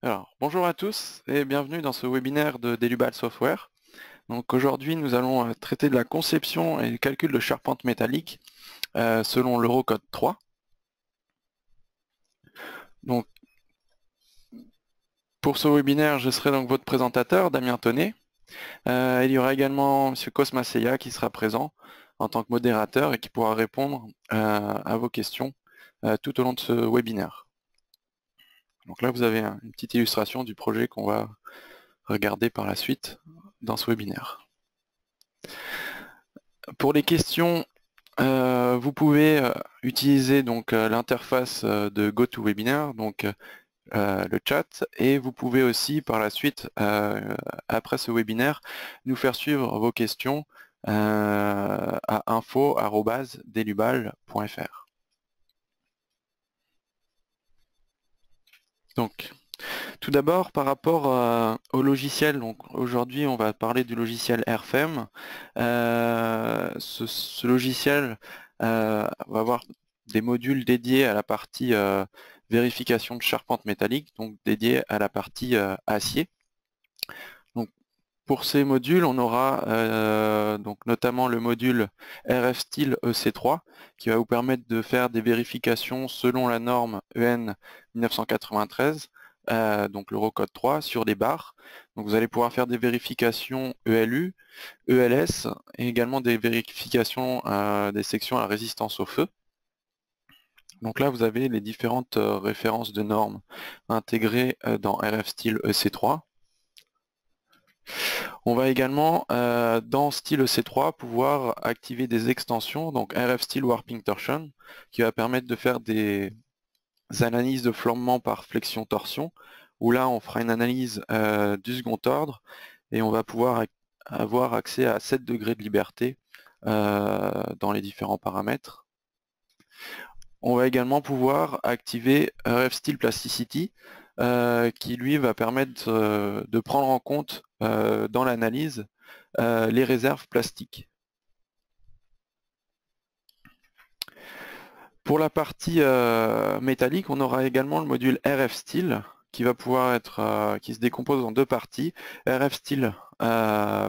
Alors, bonjour à tous et bienvenue dans ce webinaire de Delubal Software. Donc aujourd'hui, nous allons traiter de la conception et du calcul de charpente métallique selon l'Eurocode 3. Donc, pour ce webinaire, je serai donc votre présentateur, Damien Tonnet. Il y aura également M. Cosma Seya qui sera présent en tant que modérateur et qui pourra répondre à vos questions tout au long de ce webinaire. Donc là, vous avez une petite illustration du projet qu'on va regarder par la suite dans ce webinaire. Pour les questions, vous pouvez utiliser donc l'interface de GoToWebinar, donc le chat, et vous pouvez aussi par la suite, après ce webinaire, nous faire suivre vos questions à info@delubal.fr. Donc, tout d'abord, par rapport au logiciel, donc aujourd'hui on va parler du logiciel Airfem. Ce logiciel va avoir des modules dédiés à la partie vérification de charpente métallique, donc dédiés à la partie acier. Donc, pour ces modules, on aura donc notamment le module RF Steel EC3 qui va vous permettre de faire des vérifications selon la norme EN 1993, donc l'Eurocode 3, sur des barres. Donc vous allez pouvoir faire des vérifications ELU, ELS et également des vérifications des sections à résistance au feu. Donc là, vous avez les différentes références de normes intégrées dans RF Steel EC3. On va également, dans Steel EC3, pouvoir activer des extensions, donc RF Steel Warping Torsion, qui va permettre de faire des analyses de flambement par flexion-torsion, où là, on fera une analyse du second ordre, et on va pouvoir avoir accès à 7 degrés de liberté dans les différents paramètres. On va également pouvoir activer RF Steel Plasticity, qui lui va permettre de prendre en compte dans l'analyse les réserves plastiques. Pour la partie métallique, on aura également le module RF Steel qui va pouvoir être, qui se décompose en deux parties. RF Steel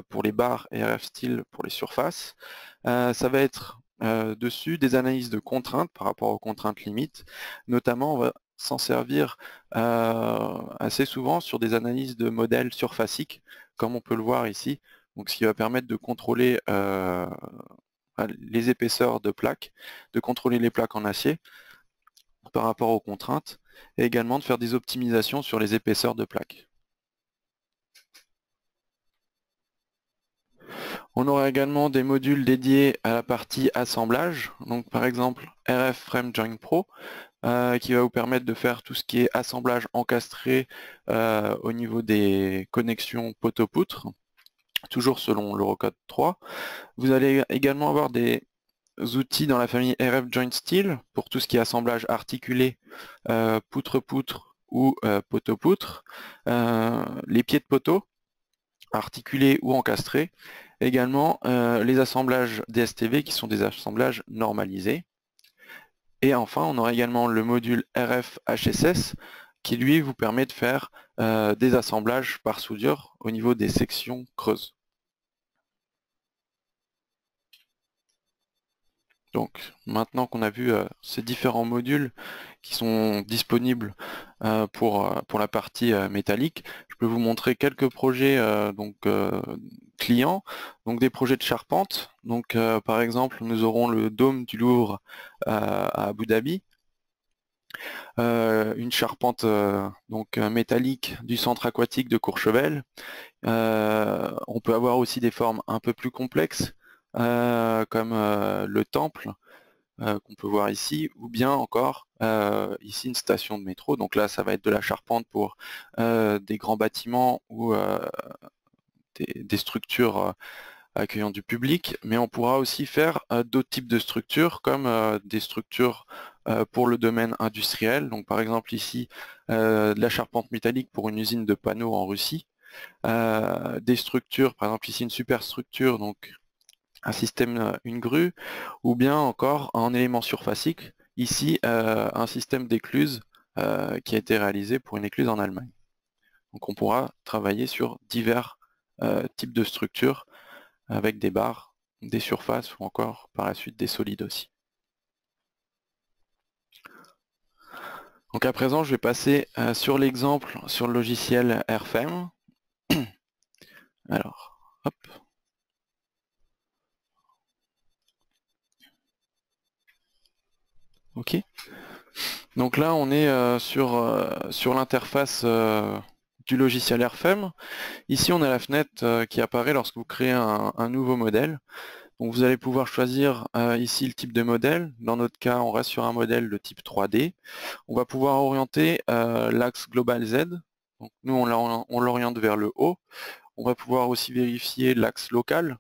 pour les barres et RF Steel pour les surfaces. Ça va être dessus des analyses de contraintes par rapport aux contraintes limites. Notamment, on va s'en servir assez souvent sur des analyses de modèles surfaciques, comme on peut le voir ici. Donc, ce qui va permettre de contrôler les épaisseurs de plaques, de contrôler les plaques en acier par rapport aux contraintes, et également de faire des optimisations sur les épaisseurs de plaques. On aura également des modules dédiés à la partie assemblage, donc par exemple RF Frame Joint Pro, qui va vous permettre de faire tout ce qui est assemblage encastré au niveau des connexions poteau-poutre, toujours selon l'Eurocode 3. Vous allez également avoir des outils dans la famille RF Joint Steel pour tout ce qui est assemblage articulé poutre-poutre ou poteau-poutre, les pieds de poteau articulés ou encastrés, également les assemblages DSTV qui sont des assemblages normalisés. Et enfin, on aura également le module RF HSS qui lui vous permet de faire des assemblages par soudure au niveau des sections creuses. Donc maintenant qu'on a vu ces différents modules qui sont disponibles pour la partie métallique, je peux vous montrer quelques projets clients, donc des projets de charpente. Donc par exemple, nous aurons le dôme du Louvre à Abu Dhabi, une charpente métallique du centre aquatique de Courchevel. On peut avoir aussi des formes un peu plus complexes comme le temple qu'on peut voir ici, ou bien encore ici une station de métro. Donc là, ça va être de la charpente pour des grands bâtiments ou des structures accueillant du public, mais on pourra aussi faire d'autres types de structures, comme des structures pour le domaine industriel. Donc par exemple ici, de la charpente métallique pour une usine de panneaux en Russie. Des structures, par exemple ici une superstructure, donc un système, une grue, ou bien encore en élément surfacique, ici un système d'écluse qui a été réalisé pour une écluse en Allemagne. Donc on pourra travailler sur divers types de structures avec des barres, des surfaces ou encore par la suite des solides aussi. Donc à présent, je vais passer sur l'exemple sur le logiciel Airframe. Alors, hop. Ok. Donc là, on est sur l'interface du logiciel Airframe. Ici, on a la fenêtre qui apparaît lorsque vous créez un nouveau modèle. Donc vous allez pouvoir choisir ici le type de modèle. Dans notre cas, on reste sur un modèle de type 3D. On va pouvoir orienter l'axe global Z. Donc nous, on l'oriente vers le haut. On va pouvoir aussi vérifier l'axe local.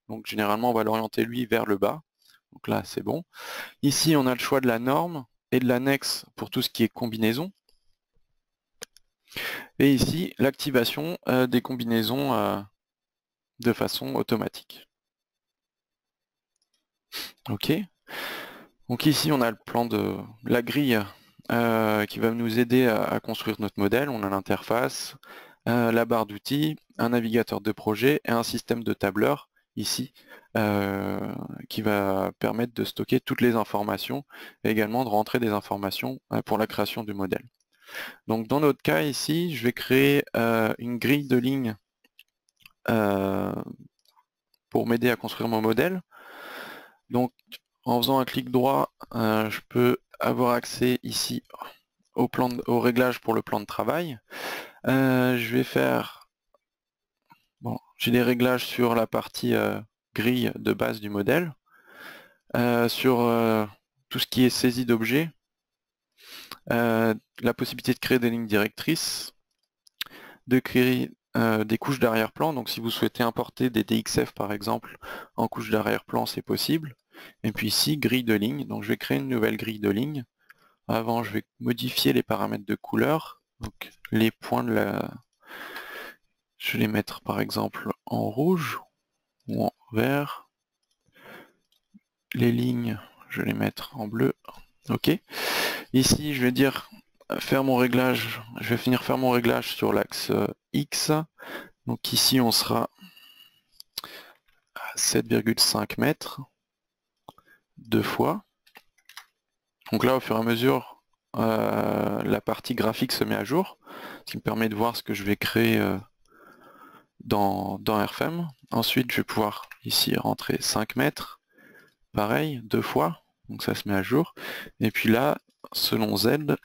Donc généralement, on va l'orienter lui vers le bas. Donc là, c'est bon. Ici, on a le choix de la norme et de l'annexe pour tout ce qui est combinaison. Et ici, l'activation des combinaisons de façon automatique. Ok. Donc ici, on a le plan de la grille qui va nous aider à construire notre modèle. On a l'interface, la barre d'outils, un navigateur de projet et un système de tableur ici qui va permettre de stocker toutes les informations et également de rentrer des informations pour la création du modèle. Donc dans notre cas ici, je vais créer une grille de lignes pour m'aider à construire mon modèle. Donc en faisant un clic droit, je peux avoir accès ici au réglage pour le plan de travail. Je vais faire... Bon, j'ai des réglages sur la partie grille de base du modèle. Sur tout ce qui est saisie d'objets. La possibilité de créer des lignes directrices. De créer des couches d'arrière-plan. Donc si vous souhaitez importer des DXF par exemple en couche d'arrière-plan, c'est possible. Et puis ici, grille de ligne. Donc je vais créer une nouvelle grille de ligne. Avant, je vais modifier les paramètres de couleur. Donc les points de la... Je vais les mettre par exemple en rouge ou en vert. Les lignes, je vais les mettre en bleu. Ok. Ici, je vais dire faire mon réglage. Je vais finir faire mon réglage sur l'axe X. Donc ici, on sera à 7,5 mètres. 2 fois. Donc là, au fur et à mesure, la partie graphique se met à jour, ce qui me permet de voir ce que je vais créer dans Airframe. Ensuite, je vais pouvoir ici rentrer 5 mètres, pareil, 2 fois, donc ça se met à jour. Et puis là, selon Z,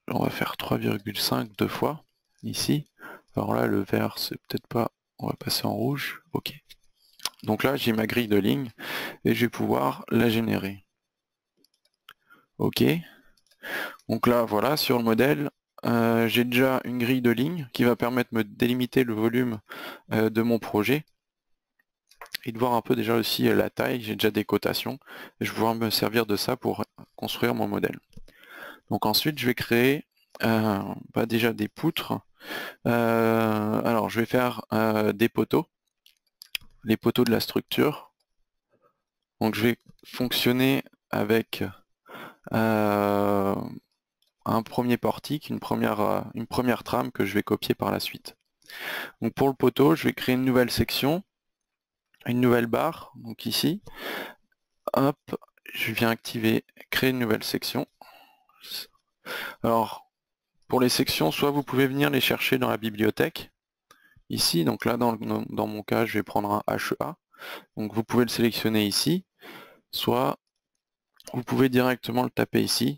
on va faire 3,5 2 fois, ici. Alors là, le vert, c'est peut-être pas... On va passer en rouge, ok. Donc là, j'ai ma grille de ligne, et je vais pouvoir la générer. Ok. Donc là, voilà, sur le modèle, j'ai déjà une grille de lignes qui va permettre de me délimiter le volume de mon projet et de voir un peu déjà aussi la taille. J'ai déjà des cotations et je vais pouvoir me servir de ça pour construire mon modèle. Donc ensuite, je vais créer déjà des poutres. Alors, je vais faire des poteaux, les poteaux de la structure. Donc, je vais fonctionner avec un premier portique, une première trame que je vais copier par la suite. Donc pour le poteau, je vais créer une nouvelle section, une nouvelle barre, donc ici. Hop, je viens activer, créer une nouvelle section. Alors, pour les sections, soit vous pouvez venir les chercher dans la bibliothèque, ici, donc là dans mon cas, je vais prendre un HEA. Donc vous pouvez le sélectionner ici, soit vous pouvez directement le taper ici.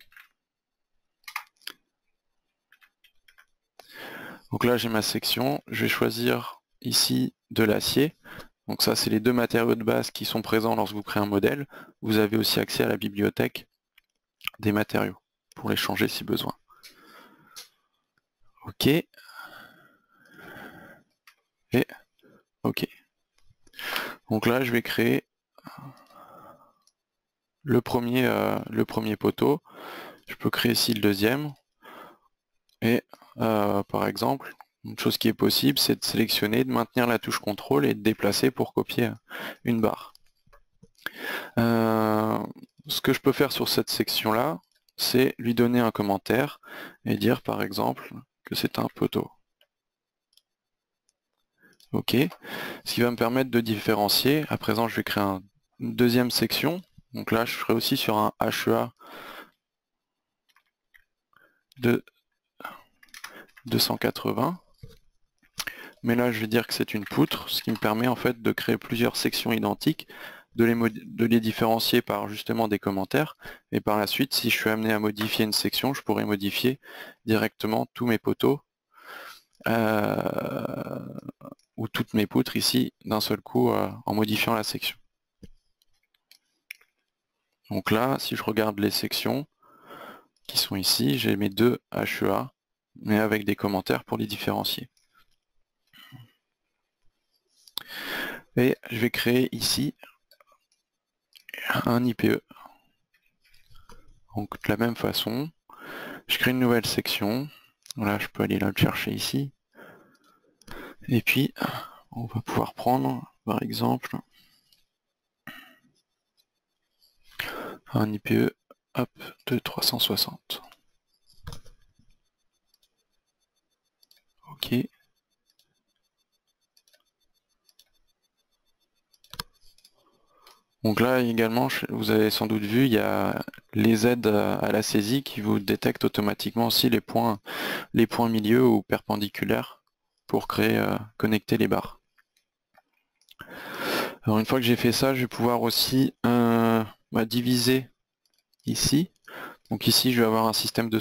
Donc là j'ai ma section, je vais choisir ici de l'acier. Donc ça c'est les deux matériaux de base qui sont présents lorsque vous créez un modèle. Vous avez aussi accès à la bibliothèque des matériaux pour les changer si besoin. Ok. Et ok. Donc là je vais créer le premier poteau. Je peux créer ici le deuxième. Et par exemple, une chose qui est possible, c'est de sélectionner, de maintenir la touche CTRL et de déplacer pour copier une barre. Ce que je peux faire sur cette section-là, c'est lui donner un commentaire et dire par exemple que c'est un poteau. Ok, ce qui va me permettre de différencier. À présent, je vais créer une deuxième section. Donc là, je ferai aussi sur un HEA de 280. Mais là, je vais dire que c'est une poutre, ce qui me permet en fait de créer plusieurs sections identiques, de les différencier par justement des commentaires. Et par la suite, si je suis amené à modifier une section, je pourrais modifier directement tous mes poteaux ou toutes mes poutres ici d'un seul coup en modifiant la section. Donc là, si je regarde les sections qui sont ici, j'ai mes deux HEA, mais avec des commentaires pour les différencier. Et je vais créer ici un IPE. Donc de la même façon, je crée une nouvelle section. Voilà, je peux aller là le chercher ici. Et puis, on va pouvoir prendre, par exemple, un IPE hop, de 360. Ok. Donc là également, vous avez sans doute vu, il y a les aides à la saisie qui vous détectent automatiquement aussi les points milieux ou perpendiculaires pour créer, connecter les barres. Alors une fois que j'ai fait ça, je vais pouvoir aussi diviser ici. Donc ici, je vais avoir un système de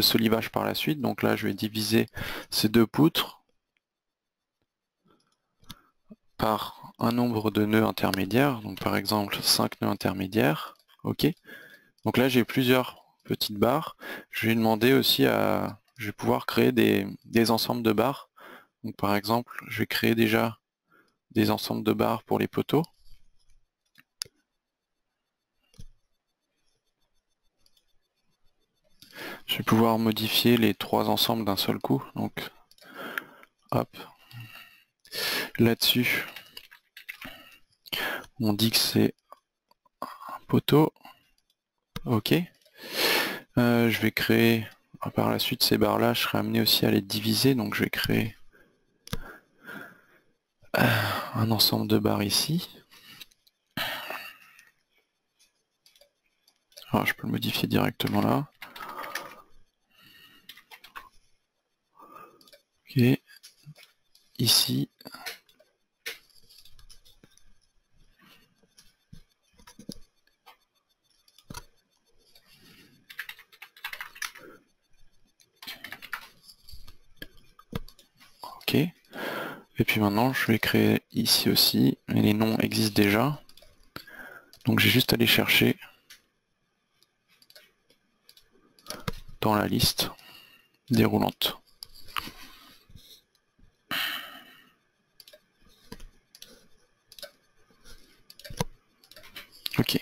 solivage par la suite. Donc là, je vais diviser ces deux poutres par un nombre de nœuds intermédiaires. Donc par exemple, 5 nœuds intermédiaires. Ok. Donc là, j'ai plusieurs petites barres. Je vais demander aussi je vais pouvoir créer des ensembles de barres. Donc par exemple, je vais créer déjà des ensembles de barres pour les poteaux. Je vais pouvoir modifier les trois ensembles d'un seul coup. Donc, hop. Là-dessus, on dit que c'est un poteau. Ok. Je vais créer, par la suite, ces barres-là, je serai amené aussi à les diviser. Donc, je vais créer un ensemble de barres ici. Alors, je peux le modifier directement là. Ok. Ici. Ok. Et puis maintenant, je vais créer ici aussi. Et les noms existent déjà. Donc, j'ai juste à les chercher dans la liste déroulante. Ok.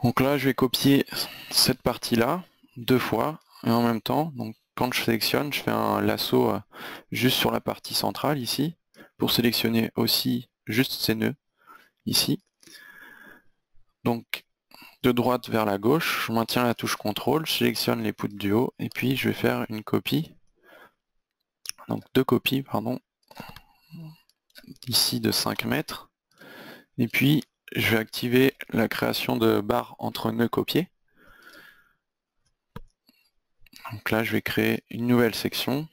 Donc là, je vais copier cette partie-là 2 fois et en même temps. Donc quand je sélectionne, je fais un lasso juste sur la partie centrale ici pour sélectionner aussi juste ces nœuds ici. Donc de droite vers la gauche, je maintiens la touche CTRL, je sélectionne les poutres du haut et puis je vais faire une copie. Donc 2 copies, pardon, ici de 5 mètres. Et puis je vais activer la création de barres entre nœuds copiés. Donc là, je vais créer une nouvelle section.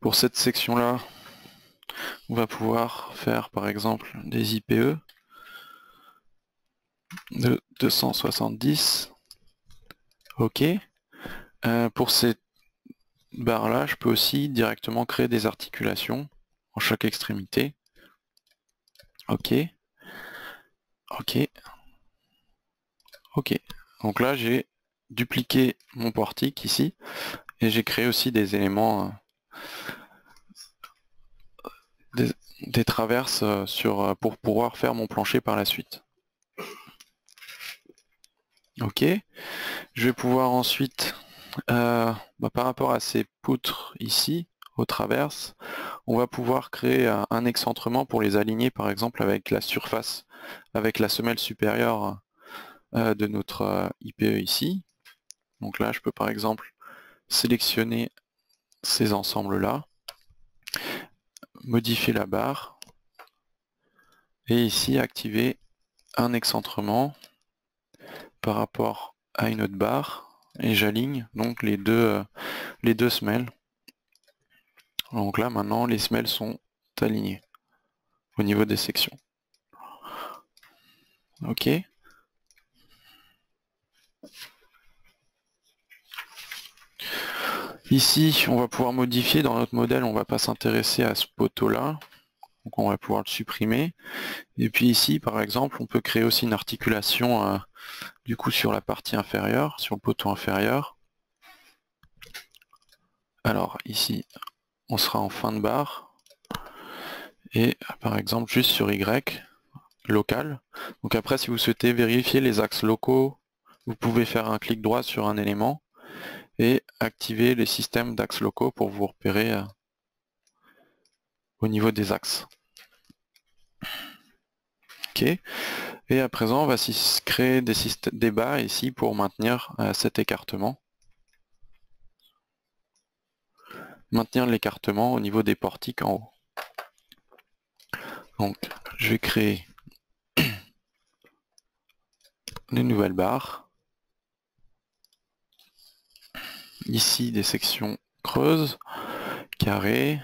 Pour cette section-là, on va pouvoir faire par exemple des IPE de 270. Ok. Pour ces barres-là, je peux aussi directement créer des articulations en chaque extrémité. Ok. Ok. Ok. Donc là, j'ai dupliqué mon portique ici et j'ai créé aussi des éléments, des traverses pour pouvoir faire mon plancher par la suite. Ok. Je vais pouvoir ensuite, par rapport à ces poutres ici, aux traverses, on va pouvoir créer un excentrement pour les aligner par exemple avec la surface, avec la semelle supérieure de notre IPE ici. Donc là, je peux par exemple sélectionner ces ensembles-là, modifier la barre, et ici activer un excentrement par rapport à une autre barre, et j'aligne donc les deux semelles. Donc là maintenant les semelles sont alignées au niveau des sections. Ok. Ici on va pouvoir modifier, dans notre modèle on va pas s'intéresser à ce poteau là, donc on va pouvoir le supprimer. Et puis ici par exemple on peut créer aussi une articulation du coup sur la partie inférieure, sur le poteau inférieur. Alors ici on sera en fin de barre, et par exemple juste sur Y, local. Donc après si vous souhaitez vérifier les axes locaux, vous pouvez faire un clic droit sur un élément et activer les systèmes d'axes locaux pour vous repérer au niveau des axes. Ok. Et à présent on va créer des barres ici pour maintenir cet écartement. Maintenir l'écartement au niveau des portiques en haut. Donc je vais créer une nouvelle barre. Ici des sections creuses, carrées.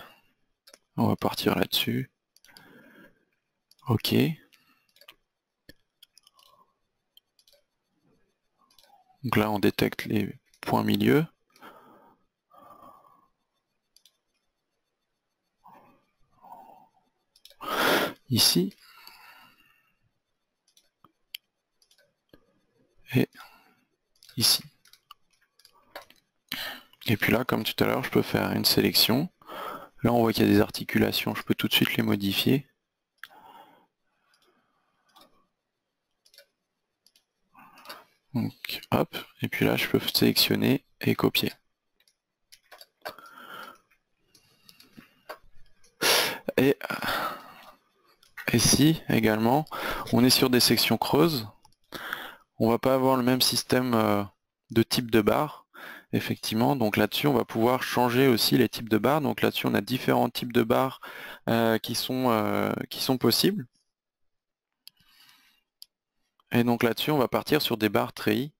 On va partir là-dessus. Ok. Donc là on détecte les points milieu. Ici. Et ici. Et puis là, comme tout à l'heure, je peux faire une sélection. Là, on voit qu'il y a des articulations, je peux tout de suite les modifier. Donc, hop, et puis là, je peux sélectionner et copier. Et ici, également, on est sur des sections creuses. On va pas avoir le même système de type de barre, effectivement. Donc là-dessus, on va pouvoir changer aussi les types de barres. Donc là-dessus, on a différents types de barres qui sont possibles. Et donc là-dessus, on va partir sur des barres treillis,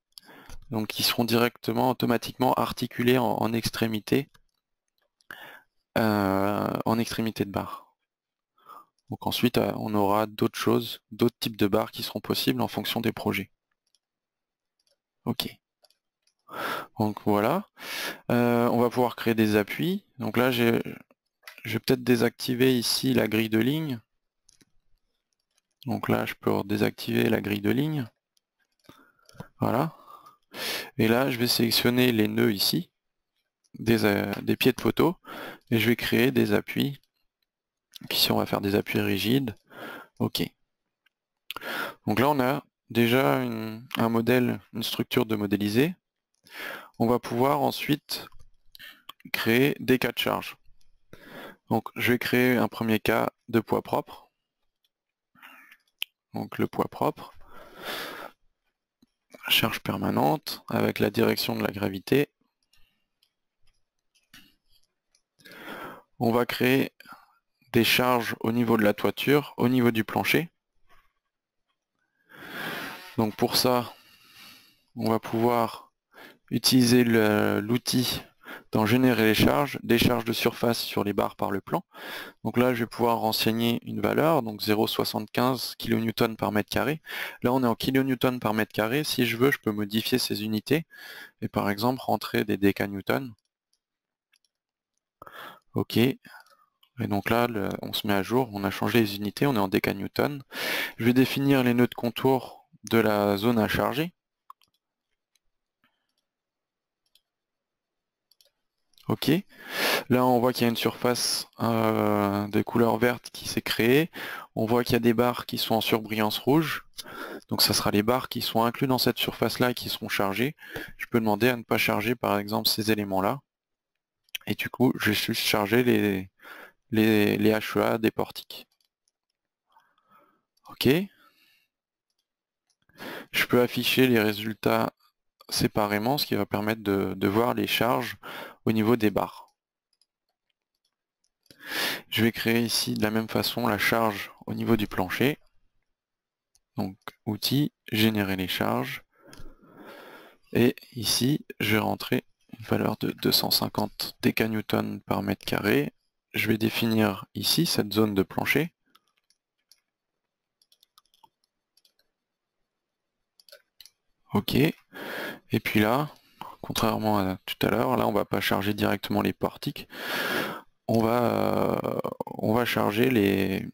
donc qui seront directement, automatiquement articulées en extrémité de barre. Donc ensuite, on aura d'autres choses, d'autres types de barres qui seront possibles en fonction des projets. Ok. Donc voilà. On va pouvoir créer des appuis. Donc là, je vais peut-être désactiver ici la grille de ligne. Donc là, je peux désactiver la grille de ligne. Voilà. Et là, je vais sélectionner les nœuds ici, des pieds de poteau, et je vais créer des appuis. Ici, on va faire des appuis rigides. Ok. Donc là, on a déjà un modèle, une structure de modéliser. On va pouvoir ensuite créer des cas de charge. Donc je vais créer un premier cas de poids propre. Donc le poids propre. Charge permanente avec la direction de la gravité. On va créer des charges au niveau de la toiture, au niveau du plancher. Donc pour ça, on va pouvoir utiliser l'outil dans générer les charges, des charges de surface sur les barres par le plan. Donc là, je vais pouvoir renseigner une valeur, donc 0,75 kN par mètre carré. Là, on est en kN par mètre carré. Si je veux, je peux modifier ces unités et par exemple rentrer des décanewtons. Ok. Et donc là, on se met à jour, on a changé les unités, on est en décanewtons. Je vais définir les nœuds de contour de la zone à charger. Ok. Là, on voit qu'il y a une surface de couleur verte qui s'est créée. On voit qu'il y a des barres qui sont en surbrillance rouge. Donc ça sera les barres qui sont inclus dans cette surface-là et qui seront chargées. Je peux demander à ne pas charger par exemple ces éléments-là. Et du coup, je vais juste charger les HEA des portiques. Ok. Je peux afficher les résultats séparément, ce qui va permettre de voir les charges au niveau des barres. Je vais créer ici de la même façon la charge au niveau du plancher. Donc outils, générer les charges. Et ici, je vais rentrer une valeur de 250 décanewtons par mètre carré. Je vais définir ici cette zone de plancher. Ok. Et puis là, contrairement à tout à l'heure, là on va pas charger directement les portiques. On va charger les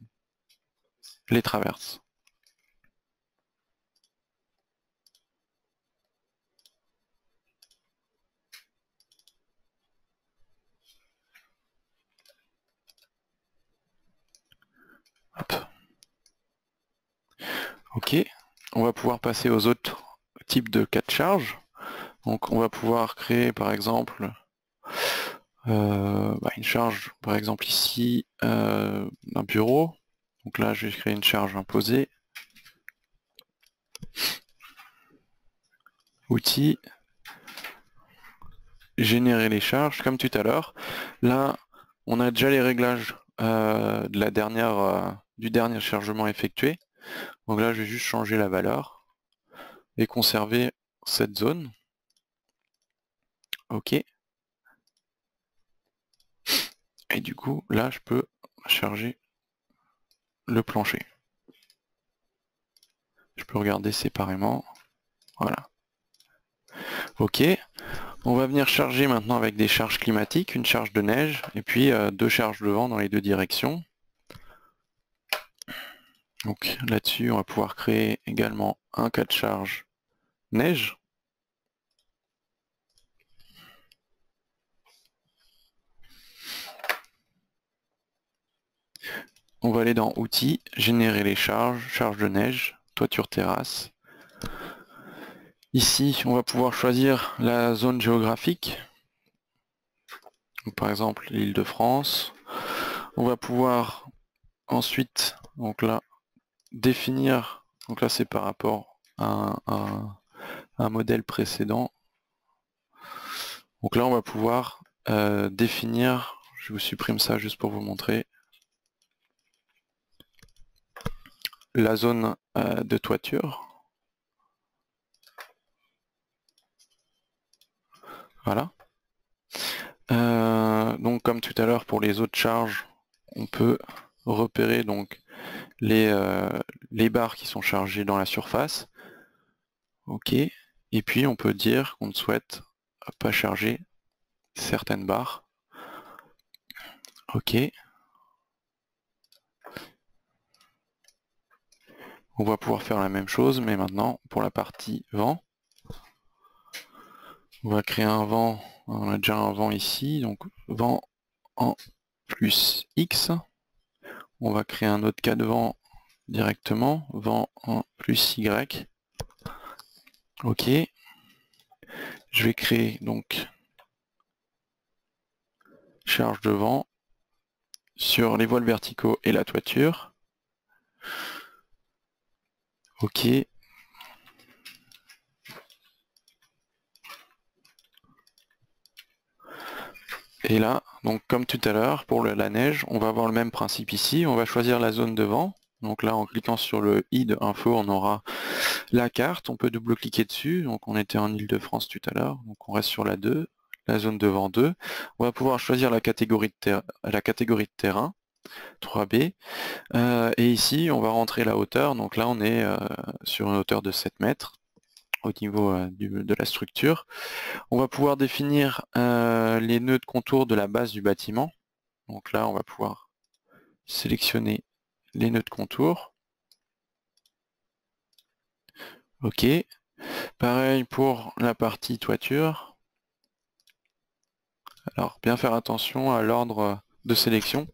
traverses. Hop. Ok, on va pouvoir passer aux autres types de cas de charge. Donc on va pouvoir créer par exemple une charge, par exemple ici, d'un bureau. Donc là je vais créer une charge imposée. Outils, générer les charges, comme tout à l'heure. Là, on a déjà les réglages de la dernière, du dernier chargement effectué. Donc là, je vais juste changer la valeur et conserver cette zone. OK. Et du coup, là, je peux charger le plancher. Je peux regarder séparément. Voilà. OK. On va venir charger maintenant avec des charges climatiques, une charge de neige et puis deux charges de vent dans les deux directions. Donc là-dessus, on va pouvoir créer également un cas de charge neige. On va aller dans outils, générer les charges, charge de neige, toiture terrasse. Ici, on va pouvoir choisir la zone géographique. Donc, par exemple, l'Île-de-France. On va pouvoir ensuite, donc là, définir, donc là c'est par rapport à un modèle précédent. Donc là, on va pouvoir définir, je vous supprime ça juste pour vous montrer, la zone de toiture. Voilà. Donc comme tout à l'heure pour les autres charges, on peut repérer donc les barres qui sont chargées dans la surface. Ok. Et puis on peut dire qu'on ne souhaite pas charger certaines barres. Ok. On va pouvoir faire la même chose, mais maintenant pour la partie vent. On va créer un vent, on a déjà un vent ici, donc vent en plus X. On va créer un autre cas de vent directement, vent en plus Y. Ok. Je vais créer donc charge de vent sur les voiles verticaux et la toiture. Ok. Et là, donc comme tout à l'heure, pour la neige, on va avoir le même principe ici. On va choisir la zone de vent. Donc là, en cliquant sur le i de info, on aura la carte. On peut double-cliquer dessus. Donc on était en Île-de-France tout à l'heure. Donc on reste sur la 2, la zone de vent 2. On va pouvoir choisir la catégorie de terrain, 3B. Et ici, on va rentrer la hauteur. Donc là, on est sur une hauteur de 7 mètres au niveau de la structure. On va pouvoir définir les nœuds de contour de la base du bâtiment. Donc là, on va pouvoir sélectionner les nœuds de contour. OK. Pareil pour la partie toiture. Alors, bien faire attention à l'ordre de sélection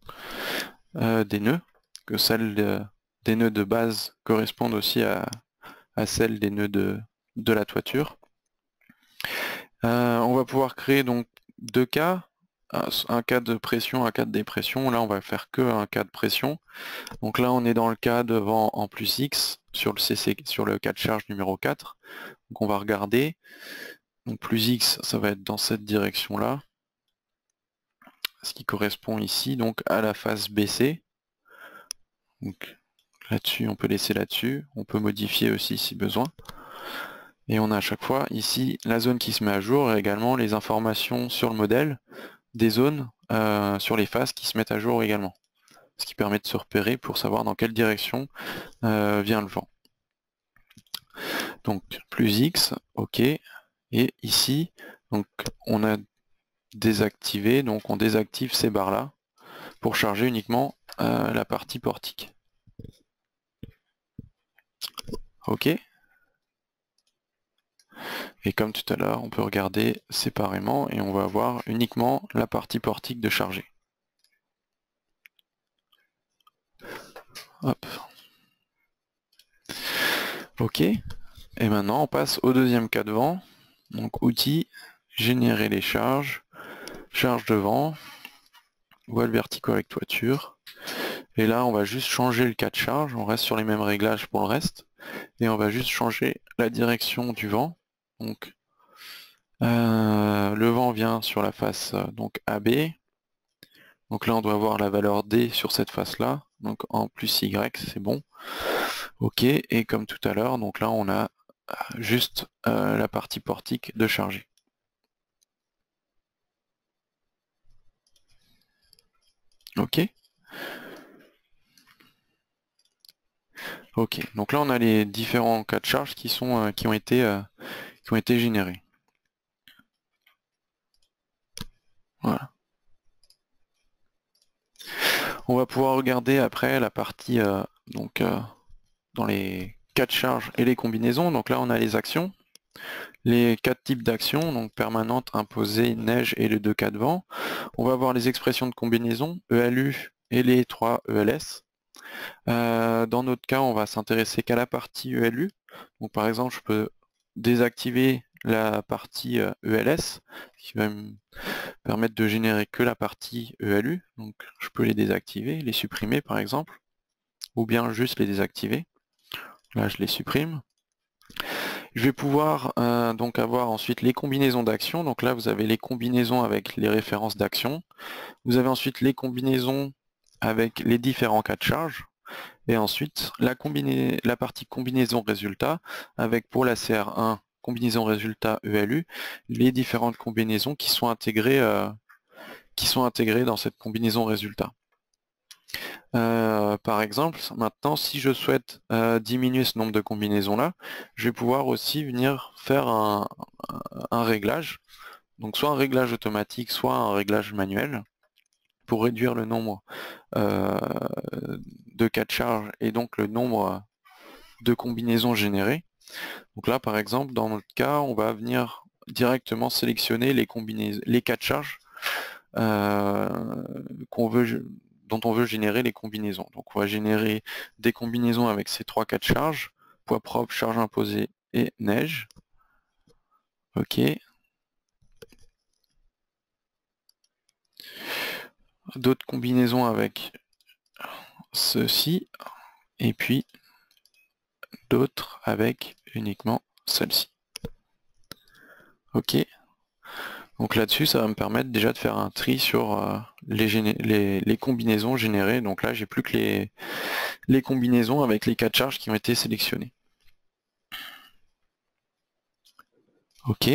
des nœuds, que celles des nœuds de base correspondent aussi à celles des nœuds de la toiture. On va pouvoir créer donc deux cas, un cas de pression, un cas de dépression. Là, on va faire que un cas de pression. Donc là, on est dans le cas de vent en plus X sur le CC, sur le cas de charge numéro 4. Donc on va regarder. Donc plus X, ça va être dans cette direction-là. Ce qui correspond ici donc à la face BC. Donc là-dessus, on peut laisser là-dessus. On peut modifier aussi si besoin. Et on a à chaque fois ici la zone qui se met à jour et également les informations sur le modèle des zones sur les faces qui se mettent à jour également. Ce qui permet de se repérer pour savoir dans quelle direction vient le vent. Donc plus X, OK. Et ici, donc on a désactivé, donc on désactive ces barres-là pour charger uniquement la partie portique. OK. Et comme tout à l'heure, on peut regarder séparément et on va avoir uniquement la partie portique de charger. Hop. OK. Et maintenant, on passe au deuxième cas de vent. Donc, outils, générer les charges, charge de vent, voile verticaux avec toiture. Et là, on va juste changer le cas de charge. On reste sur les mêmes réglages pour le reste. Et on va juste changer la direction du vent. Donc, le vent vient sur la face donc AB. Donc là, on doit avoir la valeur D sur cette face-là. Donc en plus Y, c'est bon. OK, et comme tout à l'heure, donc là, on a juste la partie portique de charger. OK. OK, donc là, on a les différents cas de charge qui ont été générés. Voilà. On va pouvoir regarder après la partie dans les cas de charge et les combinaisons. Donc là, on a les actions. Les quatre types d'actions, donc permanente, imposée, neige et les deux cas de vent. On va avoir les expressions de combinaison, ELU et les 3 ELS. Dans notre cas, on va s'intéresser qu'à la partie ELU. Donc par exemple, je peux désactiver la partie ELS, qui va me permettre de générer que la partie ELU. Donc je peux les désactiver, les supprimer par exemple, ou bien juste les désactiver. Là, je les supprime. Je vais pouvoir donc avoir ensuite les combinaisons d'actions. Donc là, vous avez les combinaisons avec les références d'actions. Vous avez ensuite les combinaisons avec les différents cas de charge. Et ensuite, la partie combinaison résultat avec pour la CR1, combinaison résultat ELU, les différentes combinaisons qui sont intégrées dans cette combinaison résultat. Par exemple, maintenant, si je souhaite diminuer ce nombre de combinaisons-là, je vais pouvoir aussi venir faire un réglage, donc soit un réglage automatique, soit un réglage manuel, pour réduire le nombre de cas de charge et donc le nombre de combinaisons générées. Donc là, par exemple, dans notre cas, on va venir directement sélectionner les cas de charge dont on veut générer les combinaisons. Donc on va générer des combinaisons avec ces trois cas de charge, poids propre, charge imposée et neige. OK. D'autres combinaisons avec ceci, et puis d'autres avec uniquement celle-ci. OK. Donc là-dessus, ça va me permettre déjà de faire un tri sur les combinaisons générées. Donc là, j'ai plus que les combinaisons avec les cas de charge qui ont été sélectionnés. OK.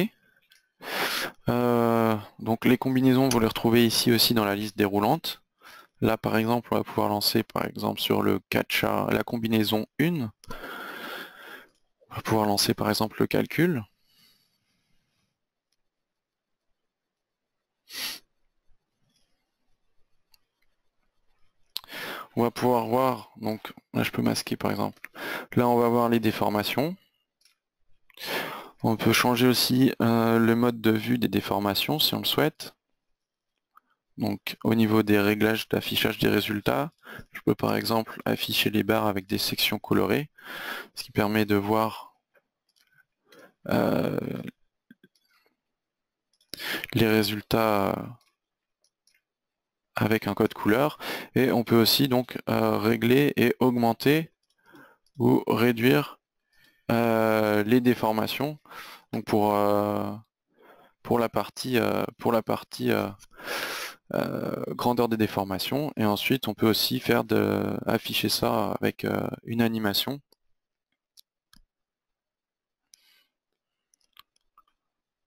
Donc les combinaisons, vous les retrouvez ici aussi dans la liste déroulante. Là, par exemple, on va pouvoir lancer, par exemple, sur le cas de charge, la combinaison 1. On va pouvoir lancer, par exemple, le calcul. On va pouvoir voir, donc là je peux masquer par exemple, là on va voir les déformations. On peut changer aussi le mode de vue des déformations si on le souhaite. Donc au niveau des réglages d'affichage des résultats, je peux par exemple afficher les barres avec des sections colorées, ce qui permet de voir les résultats avec un code couleur. Et on peut aussi donc régler et augmenter ou réduire les déformations, donc pour la partie, grandeur des déformations, et ensuite on peut aussi afficher ça avec une animation.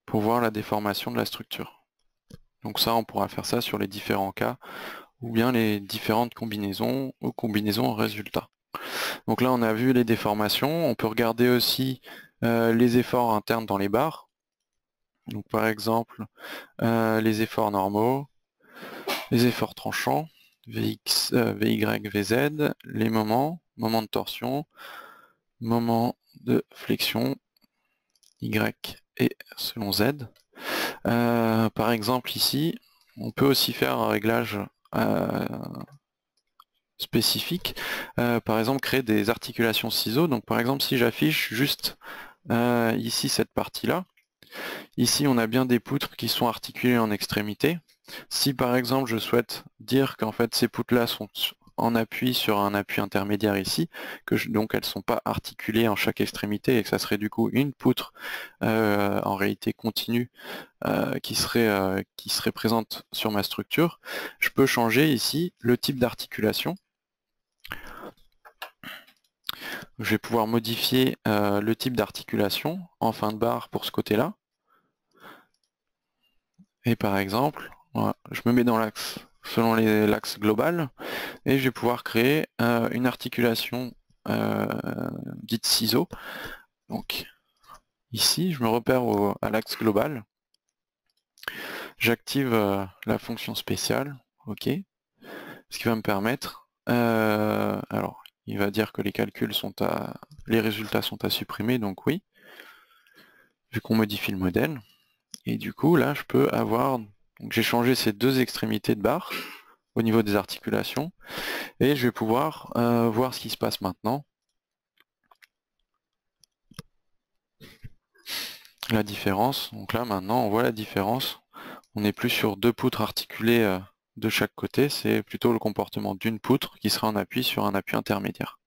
Pour voir la déformation de la structure. Donc ça, on pourra faire ça sur les différents cas, ou bien les différentes combinaisons ou combinaisons résultats. Donc là, on a vu les déformations. On peut regarder aussi les efforts internes dans les barres. Donc par exemple, les efforts normaux, les efforts tranchants, Vx, Vy, Vz, les moments de torsion, moments de flexion, Y et selon Z. Par exemple ici, on peut aussi faire un réglage spécifique, par exemple créer des articulations ciseaux. Donc par exemple si j'affiche juste ici cette partie-là, ici on a bien des poutres qui sont articulées en extrémité. Si par exemple je souhaite dire qu'en fait ces poutres-là sont en appui sur un appui intermédiaire ici, donc elles ne sont pas articulées en chaque extrémité et que ça serait du coup une poutre en réalité continue qui serait présente sur ma structure, je peux changer ici le type d'articulation. Je vais pouvoir modifier le type d'articulation en fin de barre pour ce côté-là. Et par exemple, voilà, je me mets dans l'axe selon l'axe global et je vais pouvoir créer une articulation dite ciseau. Donc ici, je me repère à l'axe global. J'active la fonction spéciale, ok, ce qui va me permettre, alors il va dire que les résultats sont à supprimer, donc oui, vu qu'on modifie le modèle, et du coup là je peux avoir, donc j'ai changé ces deux extrémités de barre au niveau des articulations, et je vais pouvoir voir ce qui se passe maintenant, la différence, donc là maintenant on voit la différence, on n'est plus sur deux poutres articulées de chaque côté, c'est plutôt le comportement d'une poutre qui sera en appui sur un appui intermédiaire.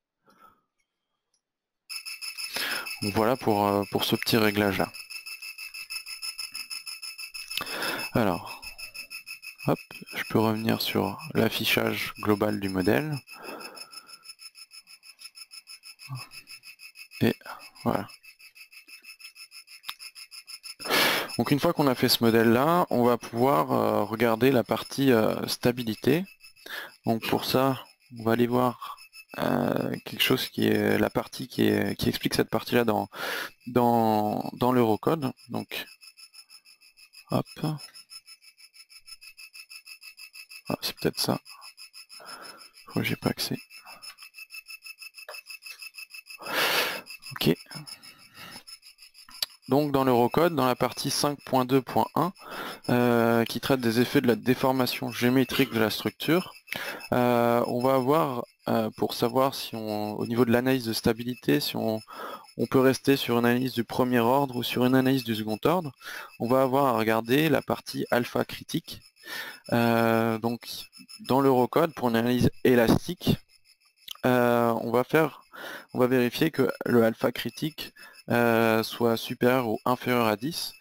Donc voilà pour ce petit réglage là. Alors, hop, je peux revenir sur l'affichage global du modèle. Et voilà. Donc une fois qu'on a fait ce modèle là, on va pouvoir regarder la partie stabilité. Donc pour ça, on va aller voir quelque chose qui est la partie qui explique cette partie là dans l'Eurocode. Donc hop. Ah, c'est peut-être ça. Je crois que j'ai pas accès. Ok. Donc dans l'Eurocode, dans la partie 5.2.1, qui traite des effets de la déformation géométrique de la structure, on va avoir, pour savoir si au niveau de l'analyse de stabilité, si on peut rester sur une analyse du premier ordre ou sur une analyse du second ordre, on va avoir à regarder la partie alpha critique. Donc dans l'Eurocode, pour une analyse élastique, on va vérifier que le alpha critique soit supérieur ou inférieur à 10.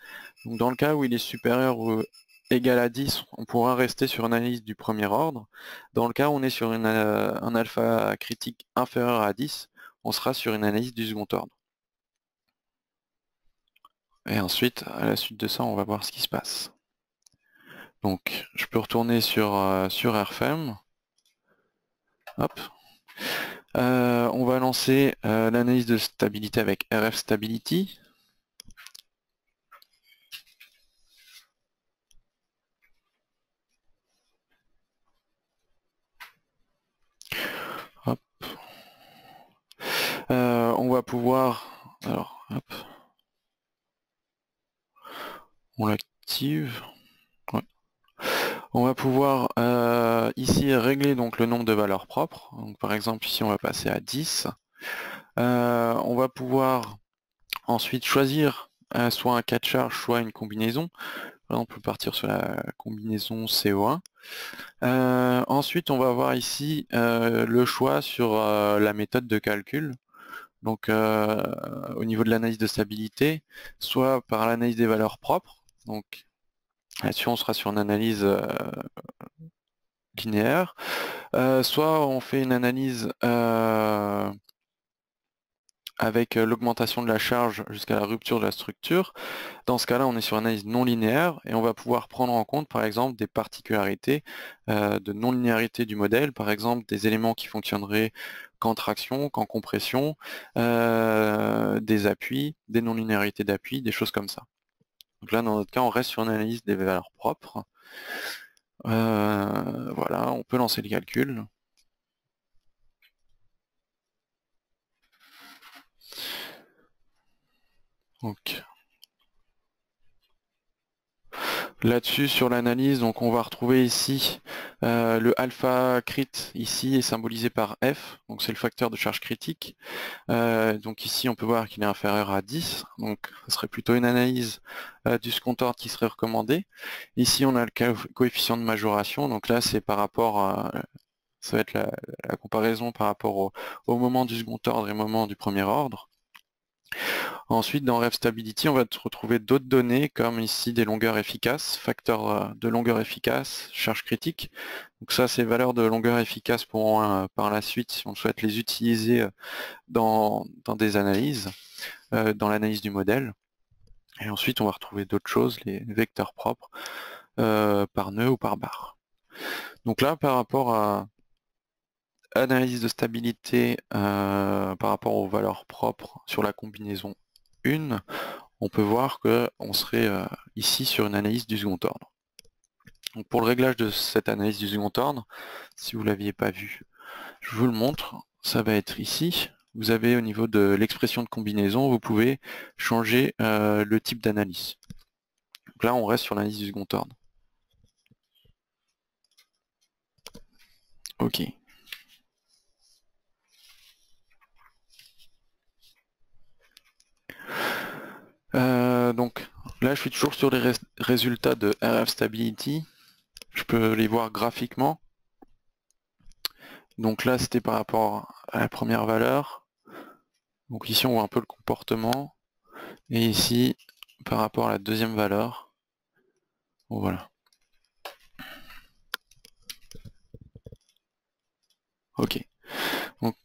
Donc dans le cas où il est supérieur ou égal à 10, on pourra rester sur une analyse du premier ordre. Dans le cas où on est sur un alpha critique inférieur à 10, on sera sur une analyse du second ordre. Et ensuite, à la suite de ça, on va voir ce qui se passe. Donc, je peux retourner sur RFM. Hop. On va lancer l'analyse de stabilité avec RF Stability. Hop. On va pouvoir, alors, hop, on l'active. Ouais. On va pouvoir ici régler donc le nombre de valeurs propres. Donc, par exemple, ici on va passer à 10. On va pouvoir ensuite choisir soit un cas de charge, soit une combinaison. Par exemple, on peut partir sur la combinaison CO1. Ensuite, on va avoir ici le choix sur la méthode de calcul. donc au niveau de l'analyse de stabilité, soit par l'analyse des valeurs propres, donc là-dessus on sera sur une analyse linéaire, soit on fait une analyse avec l'augmentation de la charge jusqu'à la rupture de la structure. Dans ce cas-là, on est sur une analyse non linéaire et on va pouvoir prendre en compte, par exemple, des particularités de non-linéarité du modèle, par exemple des éléments qui fonctionneraient qu'en traction, qu'en compression, des appuis, des non-linéarités d'appui, des choses comme ça. Donc là, dans notre cas, on reste sur une analyse des valeurs propres. Voilà, on peut lancer le calcul. Donc, là-dessus, sur l'analyse, donc on va retrouver ici le alpha crit, ici est symbolisé par F, donc c'est le facteur de charge critique. Donc ici, on peut voir qu'il est inférieur à 10, donc ce serait plutôt une analyse du second ordre qui serait recommandée. Ici, on a le coefficient de majoration, donc là, c'est par rapport à, ça va être la comparaison par rapport au moment du second ordre et au moment du premier ordre. Ensuite, dans Rev Stability, on va retrouver d'autres données, comme ici des longueurs efficaces, facteurs de longueur efficace, charge critique. Donc ça, ces valeurs de longueur efficace pourront par la suite, si on souhaite les utiliser dans des analyses, dans l'analyse du modèle. Et ensuite, on va retrouver d'autres choses, les vecteurs propres, par nœud ou par barre. Donc là, par rapport à analyse de stabilité, par rapport aux valeurs propres sur la combinaison 1, on peut voir qu'on serait ici sur une analyse du second ordre. Donc pour le réglage de cette analyse du second ordre, si vous ne l'aviez pas vu, je vous le montre, ça va être ici. Vous avez au niveau de l'expression de combinaison, vous pouvez changer le type d'analyse. Donc là, on reste sur l'analyse du second ordre. Ok. Donc là, je suis toujours sur les résultats de RF Stability. Je peux les voir graphiquement. Donc là, c'était par rapport à la première valeur. Donc ici, on voit un peu le comportement. Et ici, par rapport à la deuxième valeur. Bon, voilà. Ok. Donc,